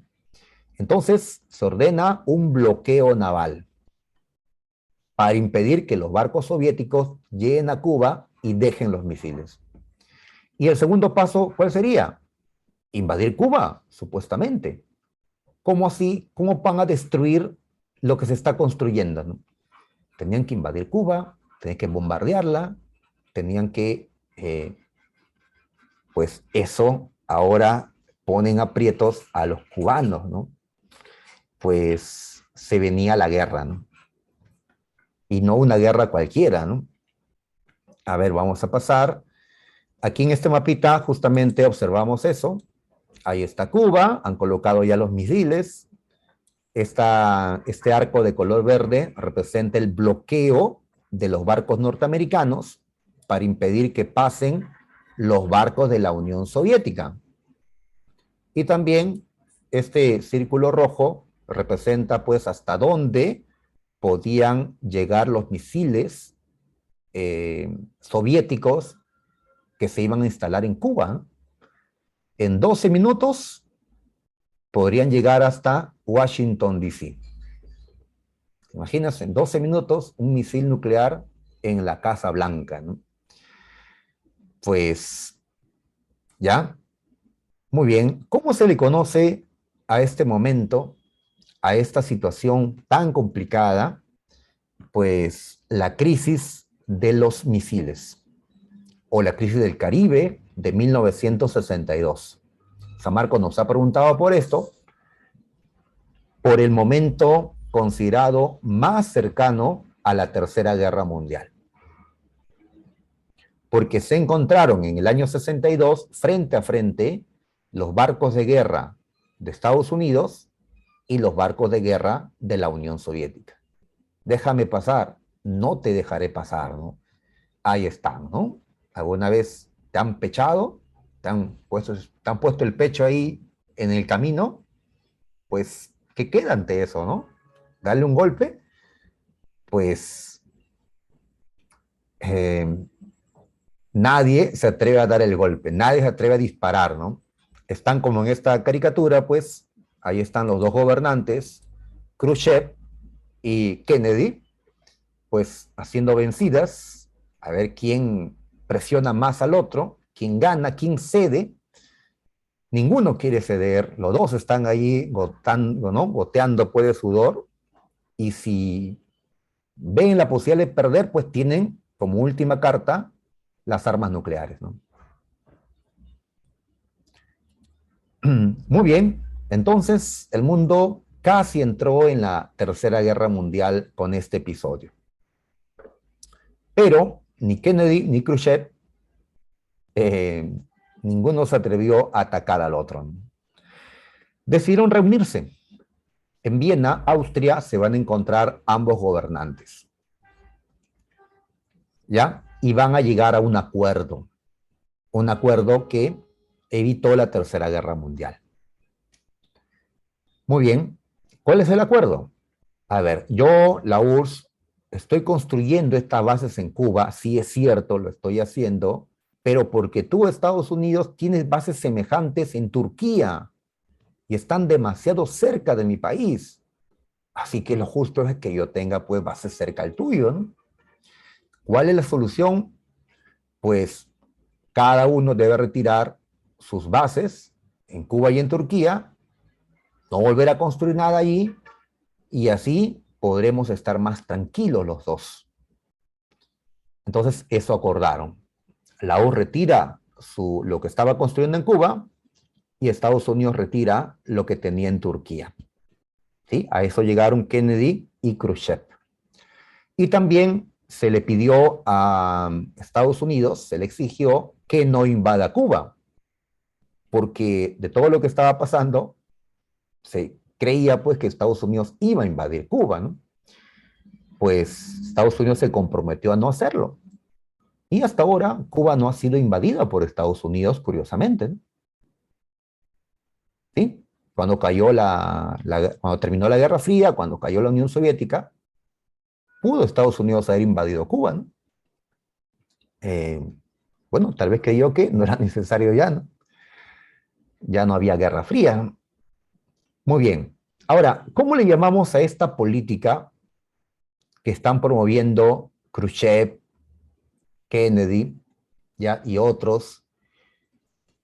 Entonces se ordena un bloqueo naval para impedir que los barcos soviéticos lleguen a Cuba y dejen los misiles. Y el segundo paso, ¿cuál sería? Invadir Cuba, supuestamente. ¿Cómo así? ¿Cómo van a destruir lo que se está construyendo, ¿no? Tenían que invadir Cuba, tenían que bombardearla, tenían que, pues eso ahora ponen aprietos a los cubanos, ¿no? Pues se venía la guerra, ¿no? Y no una guerra cualquiera, ¿no? A ver, vamos a pasar. Aquí en este mapita justamente observamos eso. Ahí está Cuba, han colocado ya los misiles. Este arco de color verde representa el bloqueo de los barcos norteamericanos para impedir que pasen los barcos de la Unión Soviética. Y también este círculo rojo representa pues hasta dónde podían llegar los misiles soviéticos que se iban a instalar en Cuba. En 12 minutos podrían llegar hasta Washington, D.C. Imaginas, en 12 minutos un misil nuclear en la Casa Blanca, ¿no? Pues, ¿ya? Muy bien. ¿Cómo se le conoce a este momento, a esta situación tan complicada? Pues la crisis de los misiles o la crisis del Caribe de 1962. San Marcos nos ha preguntado por esto, por el momento considerado más cercano a la Tercera Guerra Mundial. Porque se encontraron en el año 62 frente a frente los barcos de guerra de Estados Unidos y los barcos de guerra de la Unión Soviética. Déjame pasar, no te dejaré pasar, ¿no? Ahí están, ¿no? ¿Alguna vez te han pechado? ¿Te han puesto el pecho ahí en el camino? pues, ¿qué queda ante eso, no? Darle un golpe, pues, eh, nadie se atreve a dar el golpe, nadie se atreve a disparar, ¿no? Están como en esta caricatura, pues, ahí están los dos gobernantes, Khrushchev y Kennedy, pues, haciendo vencidas, a ver quién presiona más al otro, quién gana, quién cede. Ninguno quiere ceder, los dos están ahí gotando, ¿no? Goteando pues de sudor, y si ven la posibilidad de perder, pues tienen como última carta las armas nucleares, ¿no? Muy bien, entonces el mundo casi entró en la Tercera Guerra Mundial con este episodio. Pero ni Kennedy ni Khrushchev, eh, ninguno se atrevió a atacar al otro, ¿no? Decidieron reunirse. En Viena, Austria, se van a encontrar ambos gobernantes, ¿ya? Y van a llegar a un acuerdo que evitó la Tercera Guerra Mundial. Muy bien, ¿cuál es el acuerdo? A ver, yo, la URSS, estoy construyendo estas bases en Cuba, sí es cierto, lo estoy haciendo, pero porque tú, Estados Unidos, tienes bases semejantes en Turquía y están demasiado cerca de mi país. Así que lo justo es que yo tenga pues bases cerca al tuyo, ¿no? ¿Cuál es la solución? Pues cada uno debe retirar sus bases en Cuba y en Turquía, no volver a construir nada allí, y así podremos estar más tranquilos los dos. Entonces, eso acordaron. La U retira lo que estaba construyendo en Cuba y Estados Unidos retira lo que tenía en Turquía. ¿Sí? A eso llegaron Kennedy y Khrushchev. Y también se le pidió a Estados Unidos, se le exigió que no invada Cuba, porque de todo lo que estaba pasando, se creía pues que Estados Unidos iba a invadir Cuba, ¿no? Pues Estados Unidos se comprometió a no hacerlo. Y hasta ahora Cuba no ha sido invadida por Estados Unidos, curiosamente, ¿no? ¿Sí? Cuando cuando terminó la Guerra Fría, cuando cayó la Unión Soviética, pudo Estados Unidos haber invadido Cuba, ¿no? Eh, bueno, tal vez creyó que no era necesario ya, ¿no? Ya no había Guerra Fría, ¿no? Muy bien. Ahora, ¿cómo le llamamos a esta política que están promoviendo Khrushchev, Kennedy, ya, y otros?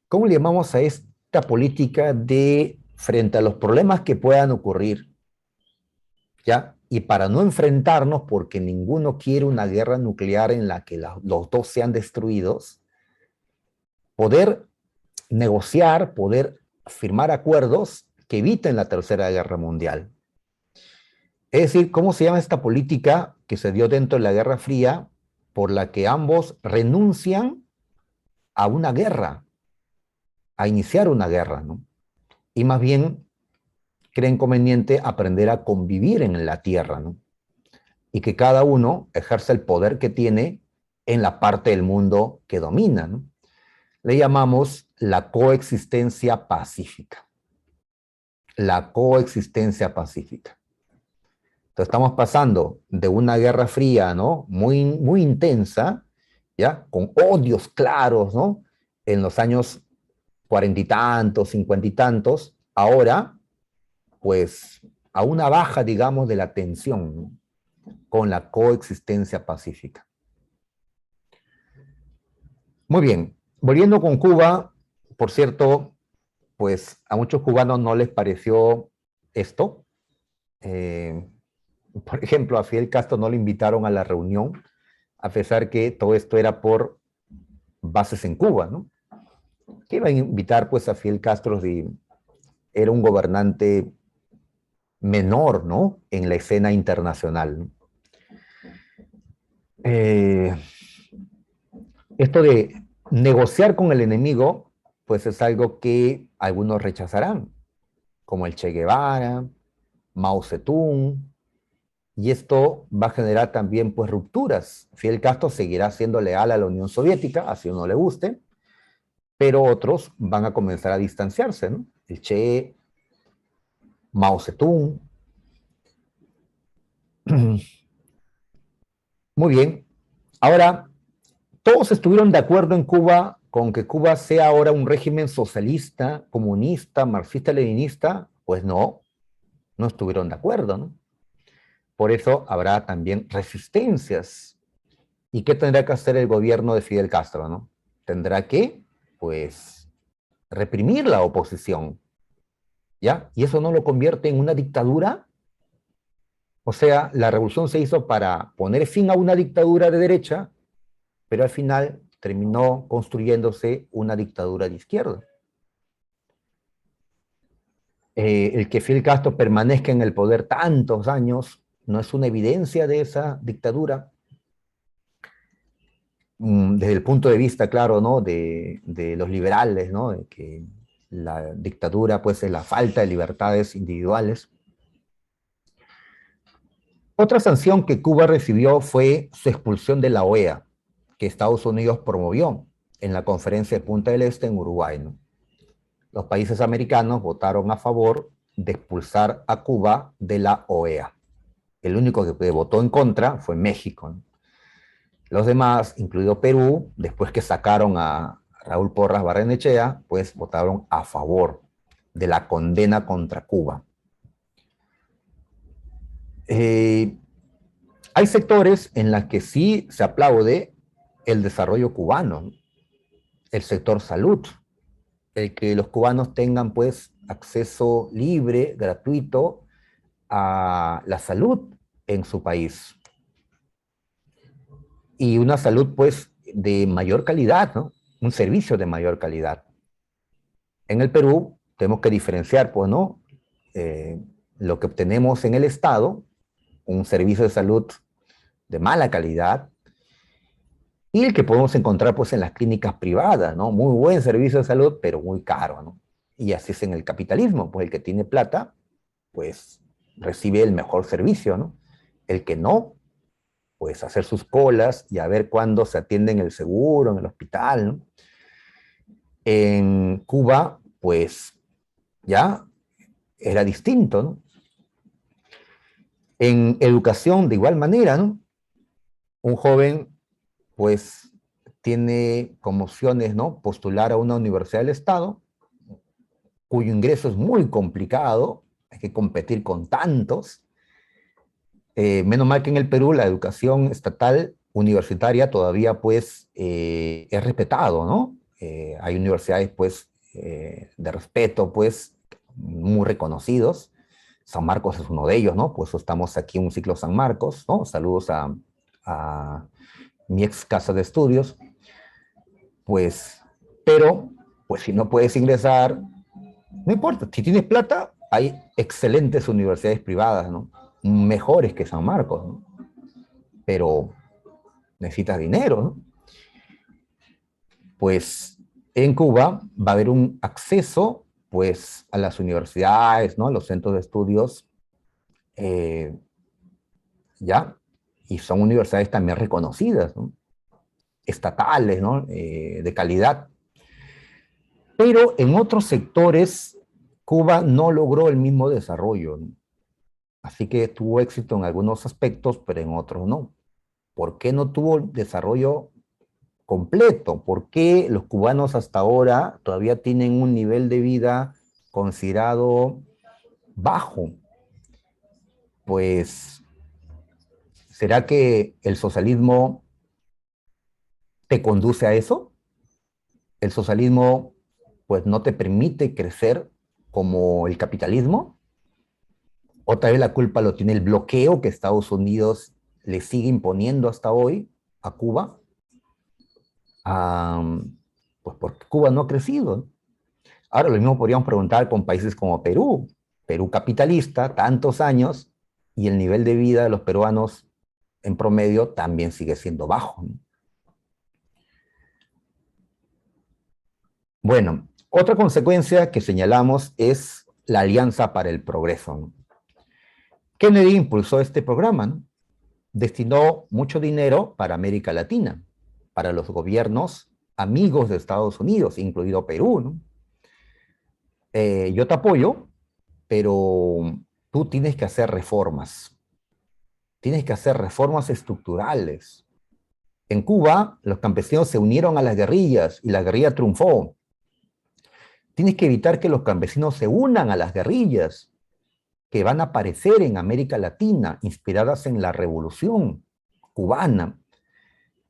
¿Cómo le llamamos a esta política de frente a los problemas que puedan ocurrir, ya? Y para no enfrentarnos, porque ninguno quiere una guerra nuclear en la que los dos sean destruidos, poder negociar, poder firmar acuerdos que eviten la Tercera Guerra Mundial. Es decir, ¿cómo se llama esta política que se dio dentro de la Guerra Fría por la que ambos renuncian a una guerra, a iniciar una guerra, ¿no? Y más bien creen conveniente aprender a convivir en la tierra, ¿no? Y que cada uno ejerce el poder que tiene en la parte del mundo que domina, ¿no? Le llamamos la coexistencia pacífica. La coexistencia pacífica. Entonces estamos pasando de una guerra fría, ¿no? Muy, muy intensa, ¿ya? Con odios claros, ¿no? En los años cuarenta y tantos, cincuenta y tantos, ahora, pues, a una baja, digamos, de la tensión, ¿no? Con la coexistencia pacífica. Muy bien, volviendo con Cuba, por cierto, pues a muchos cubanos no les pareció esto. Por ejemplo, a Fidel Castro no le invitaron a la reunión, a pesar que todo esto era por bases en Cuba, ¿no? ¿Qué iba a invitar pues a Fidel Castro si era un gobernante menor, ¿no? En la escena internacional, ¿no? Eh, Esto de negociar con el enemigo, pues es algo que algunos rechazarán, como el Che Guevara, Mao Zedong, y esto va a generar también pues rupturas. Fidel Castro seguirá siendo leal a la Unión Soviética, así no le guste, pero otros van a comenzar a distanciarse, ¿no? El Che, Mao Zedong. Muy bien. Ahora, ¿todos estuvieron de acuerdo en Cuba con que Cuba sea ahora un régimen socialista, comunista, marxista-leninista? Pues no, no estuvieron de acuerdo, ¿no? Por eso habrá también resistencias. ¿Y qué tendrá que hacer el gobierno de Fidel Castro, no? Tendrá que, pues, reprimir la oposición, ¿ya? Y eso no lo convierte en una dictadura. O sea, la revolución se hizo para poner fin a una dictadura de derecha, pero al final terminó construyéndose una dictadura de izquierda. El que Fidel Castro permanezca en el poder tantos años no es una evidencia de esa dictadura. Desde el punto de vista, claro, ¿no? de los liberales, ¿no? De que la dictadura, pues, es la falta de libertades individuales. Otra sanción que Cuba recibió fue su expulsión de la OEA, que Estados Unidos promovió en la conferencia de Punta del Este en Uruguay, ¿no? Los países americanos votaron a favor de expulsar a Cuba de la OEA. El único que votó en contra fue México, ¿no? Los demás, incluido Perú, después que sacaron a Raúl Porras Barrenechea, pues votaron a favor de la condena contra Cuba. Hay sectores en los que sí se aplaude el desarrollo cubano, el sector salud, el que los cubanos tengan pues acceso libre, gratuito a la salud en su país. Y una salud pues de mayor calidad, ¿no? Un servicio de mayor calidad. En el Perú tenemos que diferenciar, pues, ¿no? Lo que obtenemos en el Estado, un servicio de salud de mala calidad, y el que podemos encontrar, pues, en las clínicas privadas, ¿no? Muy buen servicio de salud, pero muy caro, ¿no? Y así es en el capitalismo, pues el que tiene plata, pues, recibe el mejor servicio, ¿no? El que no, pues, hacer sus colas y a ver cuándo se atiende en el seguro, en el hospital, ¿no? En Cuba, pues, ya era distinto, ¿no? En educación, de igual manera, ¿no? Un joven, pues, tiene como opciones, ¿no? Postular a una universidad del Estado, cuyo ingreso es muy complicado, hay que competir con tantos. Menos mal que en el Perú la educación estatal universitaria todavía, pues, es respetado, ¿no? Hay universidades, pues, de respeto, pues, muy reconocidos. San Marcos es uno de ellos, ¿no? Pues estamos aquí en un ciclo San Marcos, ¿no? Saludos a mi ex casa de estudios. Pues, pero, pues si no puedes ingresar, no importa. Si tienes plata, hay excelentes universidades privadas, ¿no? Mejores que San Marcos, ¿no? Pero necesitas dinero, ¿no? Pues en Cuba va a haber un acceso, pues, a las universidades, ¿no? A los centros de estudios, eh, ¿ya? Y son universidades también reconocidas, ¿no? Estatales, ¿no? De calidad. Pero en otros sectores, Cuba no logró el mismo desarrollo, ¿no? Así que tuvo éxito en algunos aspectos, pero en otros no. ¿Por qué no tuvo desarrollo completo? ¿Por qué los cubanos hasta ahora todavía tienen un nivel de vida considerado bajo? Pues, ¿será que el socialismo te conduce a eso? ¿El socialismo, pues, no te permite crecer como el capitalismo? Otra vez la culpa lo tiene el bloqueo que Estados Unidos le sigue imponiendo hasta hoy a Cuba. Pues porque Cuba no ha crecido, ¿no? Ahora lo mismo podríamos preguntar con países como Perú. Perú capitalista, tantos años, y el nivel de vida de los peruanos en promedio también sigue siendo bajo, ¿no? Bueno, otra consecuencia que señalamos es la Alianza para el Progreso, ¿no? Kennedy impulsó este programa, ¿no? Destinó mucho dinero para América Latina, para los gobiernos amigos de Estados Unidos, incluido Perú, ¿no? Yo te apoyo, pero tú tienes que hacer reformas. Tienes que hacer reformas estructurales. En Cuba, los campesinos se unieron a las guerrillas y la guerrilla triunfó. Tienes que evitar que los campesinos se unan a las guerrillas que van a aparecer en América Latina, inspiradas en la revolución cubana.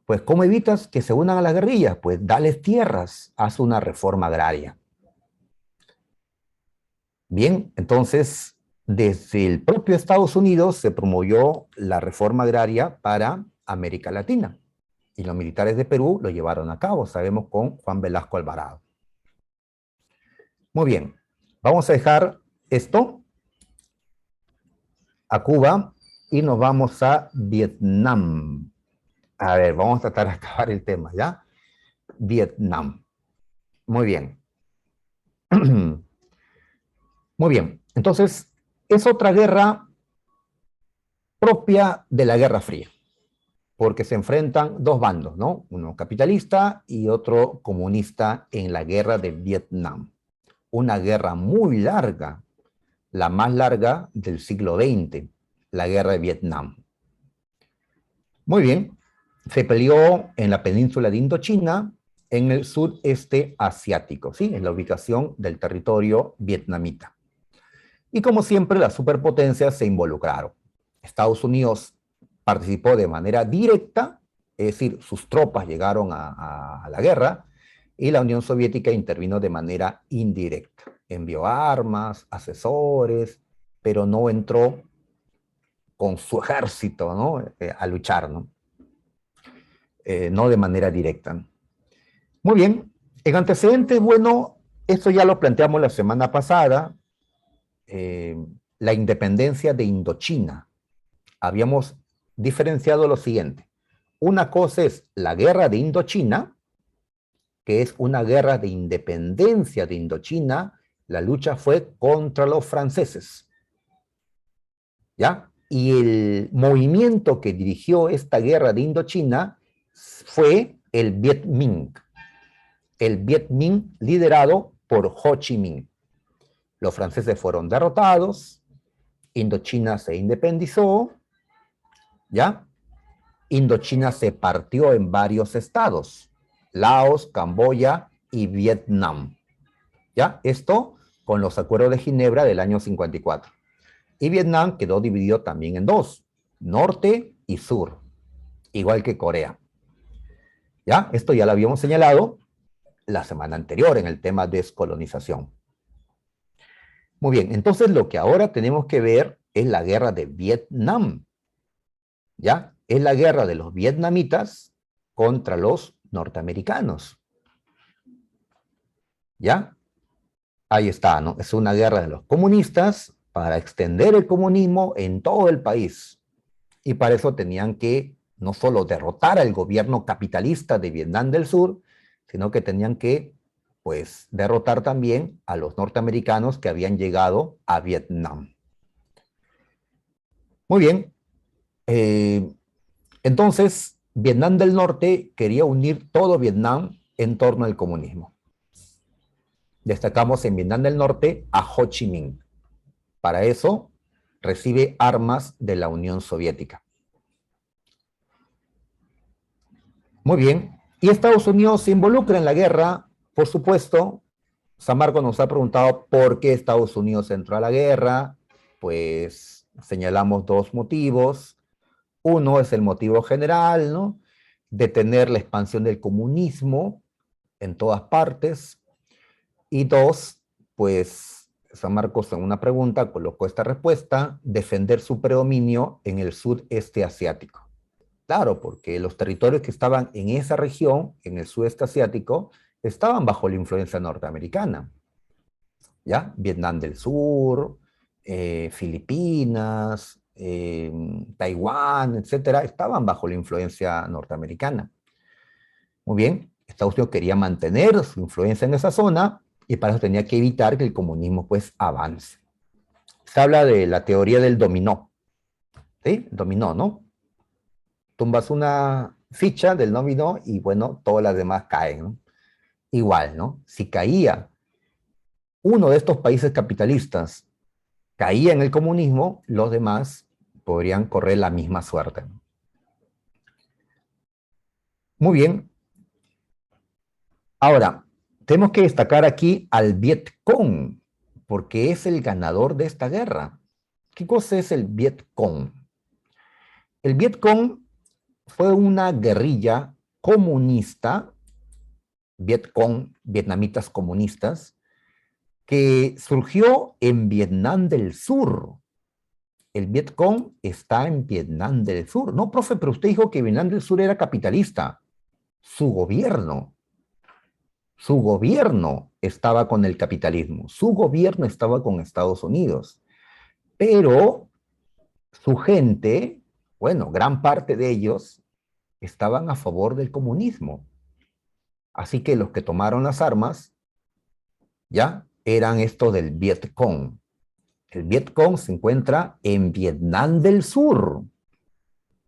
Pues, ¿cómo evitas que se unan a las guerrillas? Pues, dales tierras, haz una reforma agraria. Bien, entonces, desde el propio Estados Unidos se promovió la reforma agraria para América Latina. Y los militares de Perú lo llevaron a cabo, sabemos, con Juan Velasco Alvarado. Muy bien, vamos a dejar esto a Cuba y nos vamos a Vietnam. A ver, vamos a tratar de acabar el tema, ¿ya? Vietnam. Muy bien. Muy bien. Entonces, es otra guerra propia de la Guerra Fría, porque se enfrentan dos bandos, ¿no? Uno capitalista y otro comunista en la guerra de Vietnam. Una guerra muy larga, la más larga del siglo XX, la guerra de Vietnam. Muy bien, se peleó en la península de Indochina, en el sureste asiático, ¿sí? En la ubicación del territorio vietnamita. Y como siempre, las superpotencias se involucraron. Estados Unidos participó de manera directa, es decir, sus tropas llegaron a la guerra, y la Unión Soviética intervino de manera indirecta. Envió armas, asesores, pero no entró con su ejército, ¿no? A luchar, ¿no? No de manera directa. Muy bien, en antecedentes, bueno, esto ya lo planteamos la semana pasada, la independencia de Indochina. Habíamos diferenciado lo siguiente. Una cosa es la guerra de Indochina, que es una guerra de independencia de Indochina. La lucha fue contra los franceses, ¿ya? Y el movimiento que dirigió esta guerra de Indochina fue el Viet Minh. El Viet Minh liderado por Ho Chi Minh. Los franceses fueron derrotados, Indochina se independizó, ¿ya? Indochina se partió en varios estados, Laos, Camboya y Vietnam, ¿ya? Esto con los acuerdos de Ginebra del año 54. Y Vietnam quedó dividido también en dos, norte y sur, igual que Corea, ¿ya? Esto ya lo habíamos señalado la semana anterior en el tema de descolonización. Muy bien, entonces lo que ahora tenemos que ver es la guerra de Vietnam, ¿ya? Es la guerra de los vietnamitas contra los norteamericanos, ¿ya? Ahí está, ¿no? Es una guerra de los comunistas para extender el comunismo en todo el país. Y para eso tenían que no solo derrotar al gobierno capitalista de Vietnam del Sur, sino que tenían que, pues, derrotar también a los norteamericanos que habían llegado a Vietnam. Muy bien. Entonces, Vietnam del Norte quería unir todo Vietnam en torno al comunismo. Destacamos en Vietnam del Norte a Ho Chi Minh. Para eso, recibe armas de la Unión Soviética. Muy bien. Y Estados Unidos se involucra en la guerra, por supuesto. San Marcos nos ha preguntado por qué Estados Unidos entró a la guerra. Pues señalamos dos motivos. Uno es el motivo general, ¿no? Detener la expansión del comunismo en todas partes. Y dos, pues San Marcos en una pregunta colocó esta respuesta: defender su predominio en el sudeste asiático. Claro, porque los territorios que estaban en esa región, en el sudeste asiático, estaban bajo la influencia norteamericana, ¿ya? Vietnam del Sur, Filipinas, Taiwán, etcétera, estaban bajo la influencia norteamericana. Muy bien, Estados Unidos quería mantener su influencia en esa zona y para eso tenía que evitar que el comunismo, pues, avance. Se habla de la teoría del dominó, ¿sí? Dominó, ¿no? Tumbas una ficha del dominó y, bueno, todas las demás caen, ¿no? Igual, ¿no? Si caía uno de estos países capitalistas caía en el comunismo, los demás podrían correr la misma suerte. Muy bien. Ahora, tenemos que destacar aquí al Vietcong, porque es el ganador de esta guerra. ¿Qué cosa es el Vietcong? El Vietcong fue una guerrilla comunista, Vietcong, vietnamitas comunistas, que surgió en Vietnam del Sur. El Vietcong está en Vietnam del Sur. No, profe, pero usted dijo que Vietnam del Sur era capitalista. Su gobierno estaba con el capitalismo, su gobierno estaba con Estados Unidos, pero su gente, bueno, gran parte de ellos estaban a favor del comunismo. Así que los que tomaron las armas, ya, eran estos del Vietcong. El Vietcong se encuentra en Vietnam del Sur.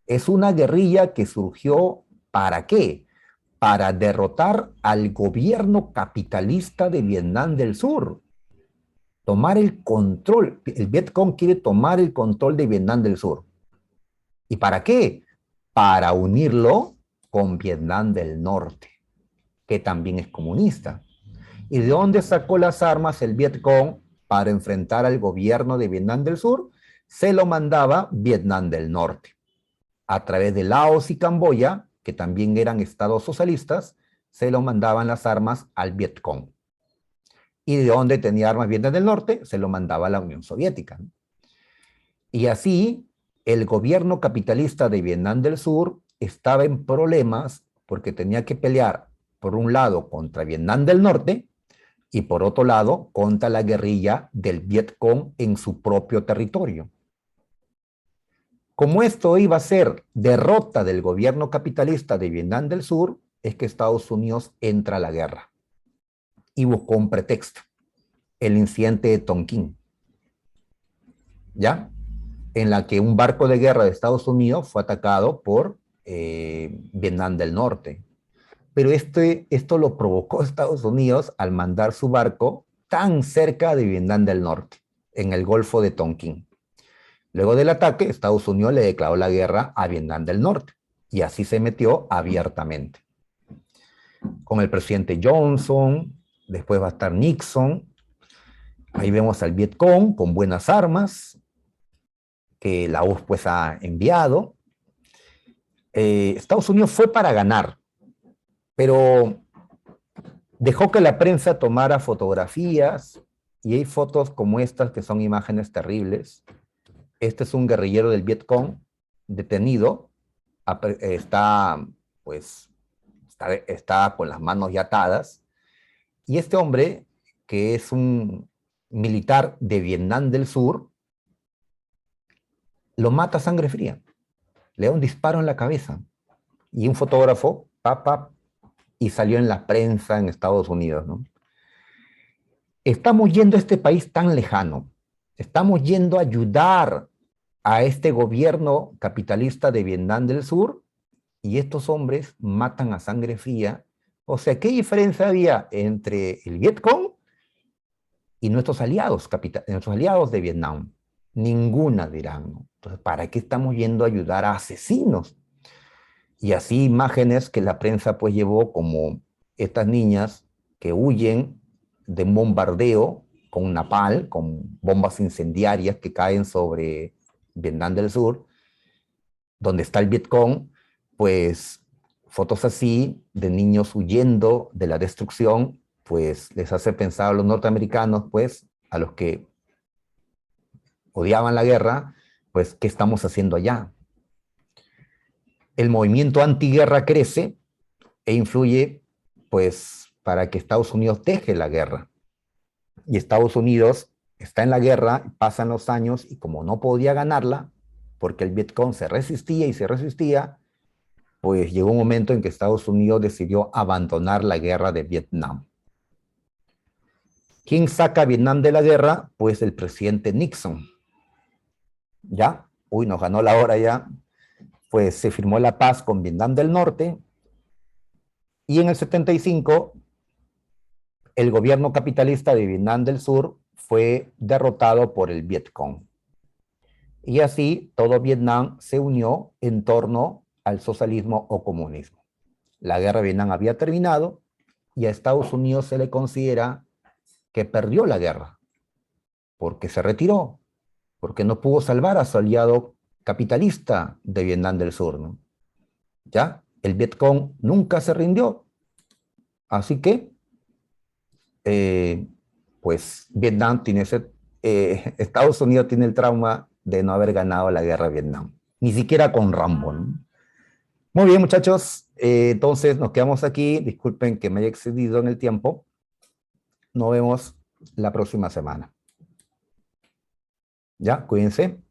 Es una guerrilla que surgió, ¿para qué? Para derrotar al gobierno capitalista de Vietnam del Sur. Tomar el control. El Vietcong quiere tomar el control de Vietnam del Sur. ¿Y para qué? Para unirlo con Vietnam del Norte, que también es comunista. ¿Y de dónde sacó las armas el Vietcong para enfrentar al gobierno de Vietnam del Sur? Se lo mandaba Vietnam del Norte. A través de Laos y Camboya, que también eran estados socialistas, se lo mandaban las armas al Vietcong. Y de dónde tenía armas Vietnam del Norte, se lo mandaba a la Unión Soviética. Y así, el gobierno capitalista de Vietnam del Sur estaba en problemas porque tenía que pelear, por un lado, contra Vietnam del Norte, y por otro lado, contra la guerrilla del Vietcong en su propio territorio. Como esto iba a ser derrota del gobierno capitalista de Vietnam del Sur, es que Estados Unidos entra a la guerra y buscó un pretexto, el incidente de Tonkin, ¿ya? En la que un barco de guerra de Estados Unidos fue atacado por Vietnam del Norte. Pero esto lo provocó Estados Unidos al mandar su barco tan cerca de Vietnam del Norte, en el Golfo de Tonkin. Luego del ataque, Estados Unidos le declaró la guerra a Vietnam del Norte y así se metió abiertamente. Con el presidente Johnson, después va a estar Nixon, ahí vemos al Vietcong con buenas armas que la URSS pues ha enviado. Estados Unidos fue para ganar, pero dejó que la prensa tomara fotografías y hay fotos como estas que son imágenes terribles. Este es un guerrillero del Vietcong detenido, está pues está con las manos ya atadas, y este hombre, que es un militar de Vietnam del Sur, lo mata a sangre fría, le da un disparo en la cabeza, y un fotógrafo, y salió en la prensa en Estados Unidos, ¿no? Estamos yendo a este país tan lejano, estamos yendo a ayudar a este gobierno capitalista de Vietnam del Sur, y estos hombres matan a sangre fría. O sea, ¿qué diferencia había entre el Vietcong y nuestros aliados de Vietnam? Ninguna, dirán, ¿no? Entonces, ¿para qué estamos yendo a ayudar a asesinos? Y así imágenes que la prensa pues llevó, como estas niñas que huyen de un bombardeo con napalm, con bombas incendiarias que caen sobre Vietnam del Sur, donde está el Vietcong, pues fotos así de niños huyendo de la destrucción, pues les hace pensar a los norteamericanos, pues a los que odiaban la guerra, pues ¿qué estamos haciendo allá? El movimiento antiguerra crece e influye, pues, para que Estados Unidos deje la guerra. Y Estados Unidos está en la guerra, pasan los años, y como no podía ganarla, porque el Vietcong se resistía y se resistía, pues llegó un momento en que Estados Unidos decidió abandonar la guerra de Vietnam. ¿Quién saca a Vietnam de la guerra? Pues el presidente Nixon. ¿Ya? Uy, nos ganó la hora ya. Pues se firmó la paz con Vietnam del Norte, y en el 75 el gobierno capitalista de Vietnam del Sur fue derrotado por el Vietcong. Y así todo Vietnam se unió en torno al socialismo o comunismo. La guerra de Vietnam había terminado y a Estados Unidos se le considera que perdió la guerra, porque se retiró, porque no pudo salvar a su aliado capitalista de Vietnam del Sur, ¿no? ¿Ya? El Vietcong nunca se rindió, así que, pues, Vietnam tiene Estados Unidos tiene el trauma de no haber ganado la guerra de Vietnam, ni siquiera con Rambo, ¿no? Muy bien, muchachos, entonces nos quedamos aquí. Disculpen que me haya excedido en el tiempo. Nos vemos la próxima semana. ¿Ya? Cuídense.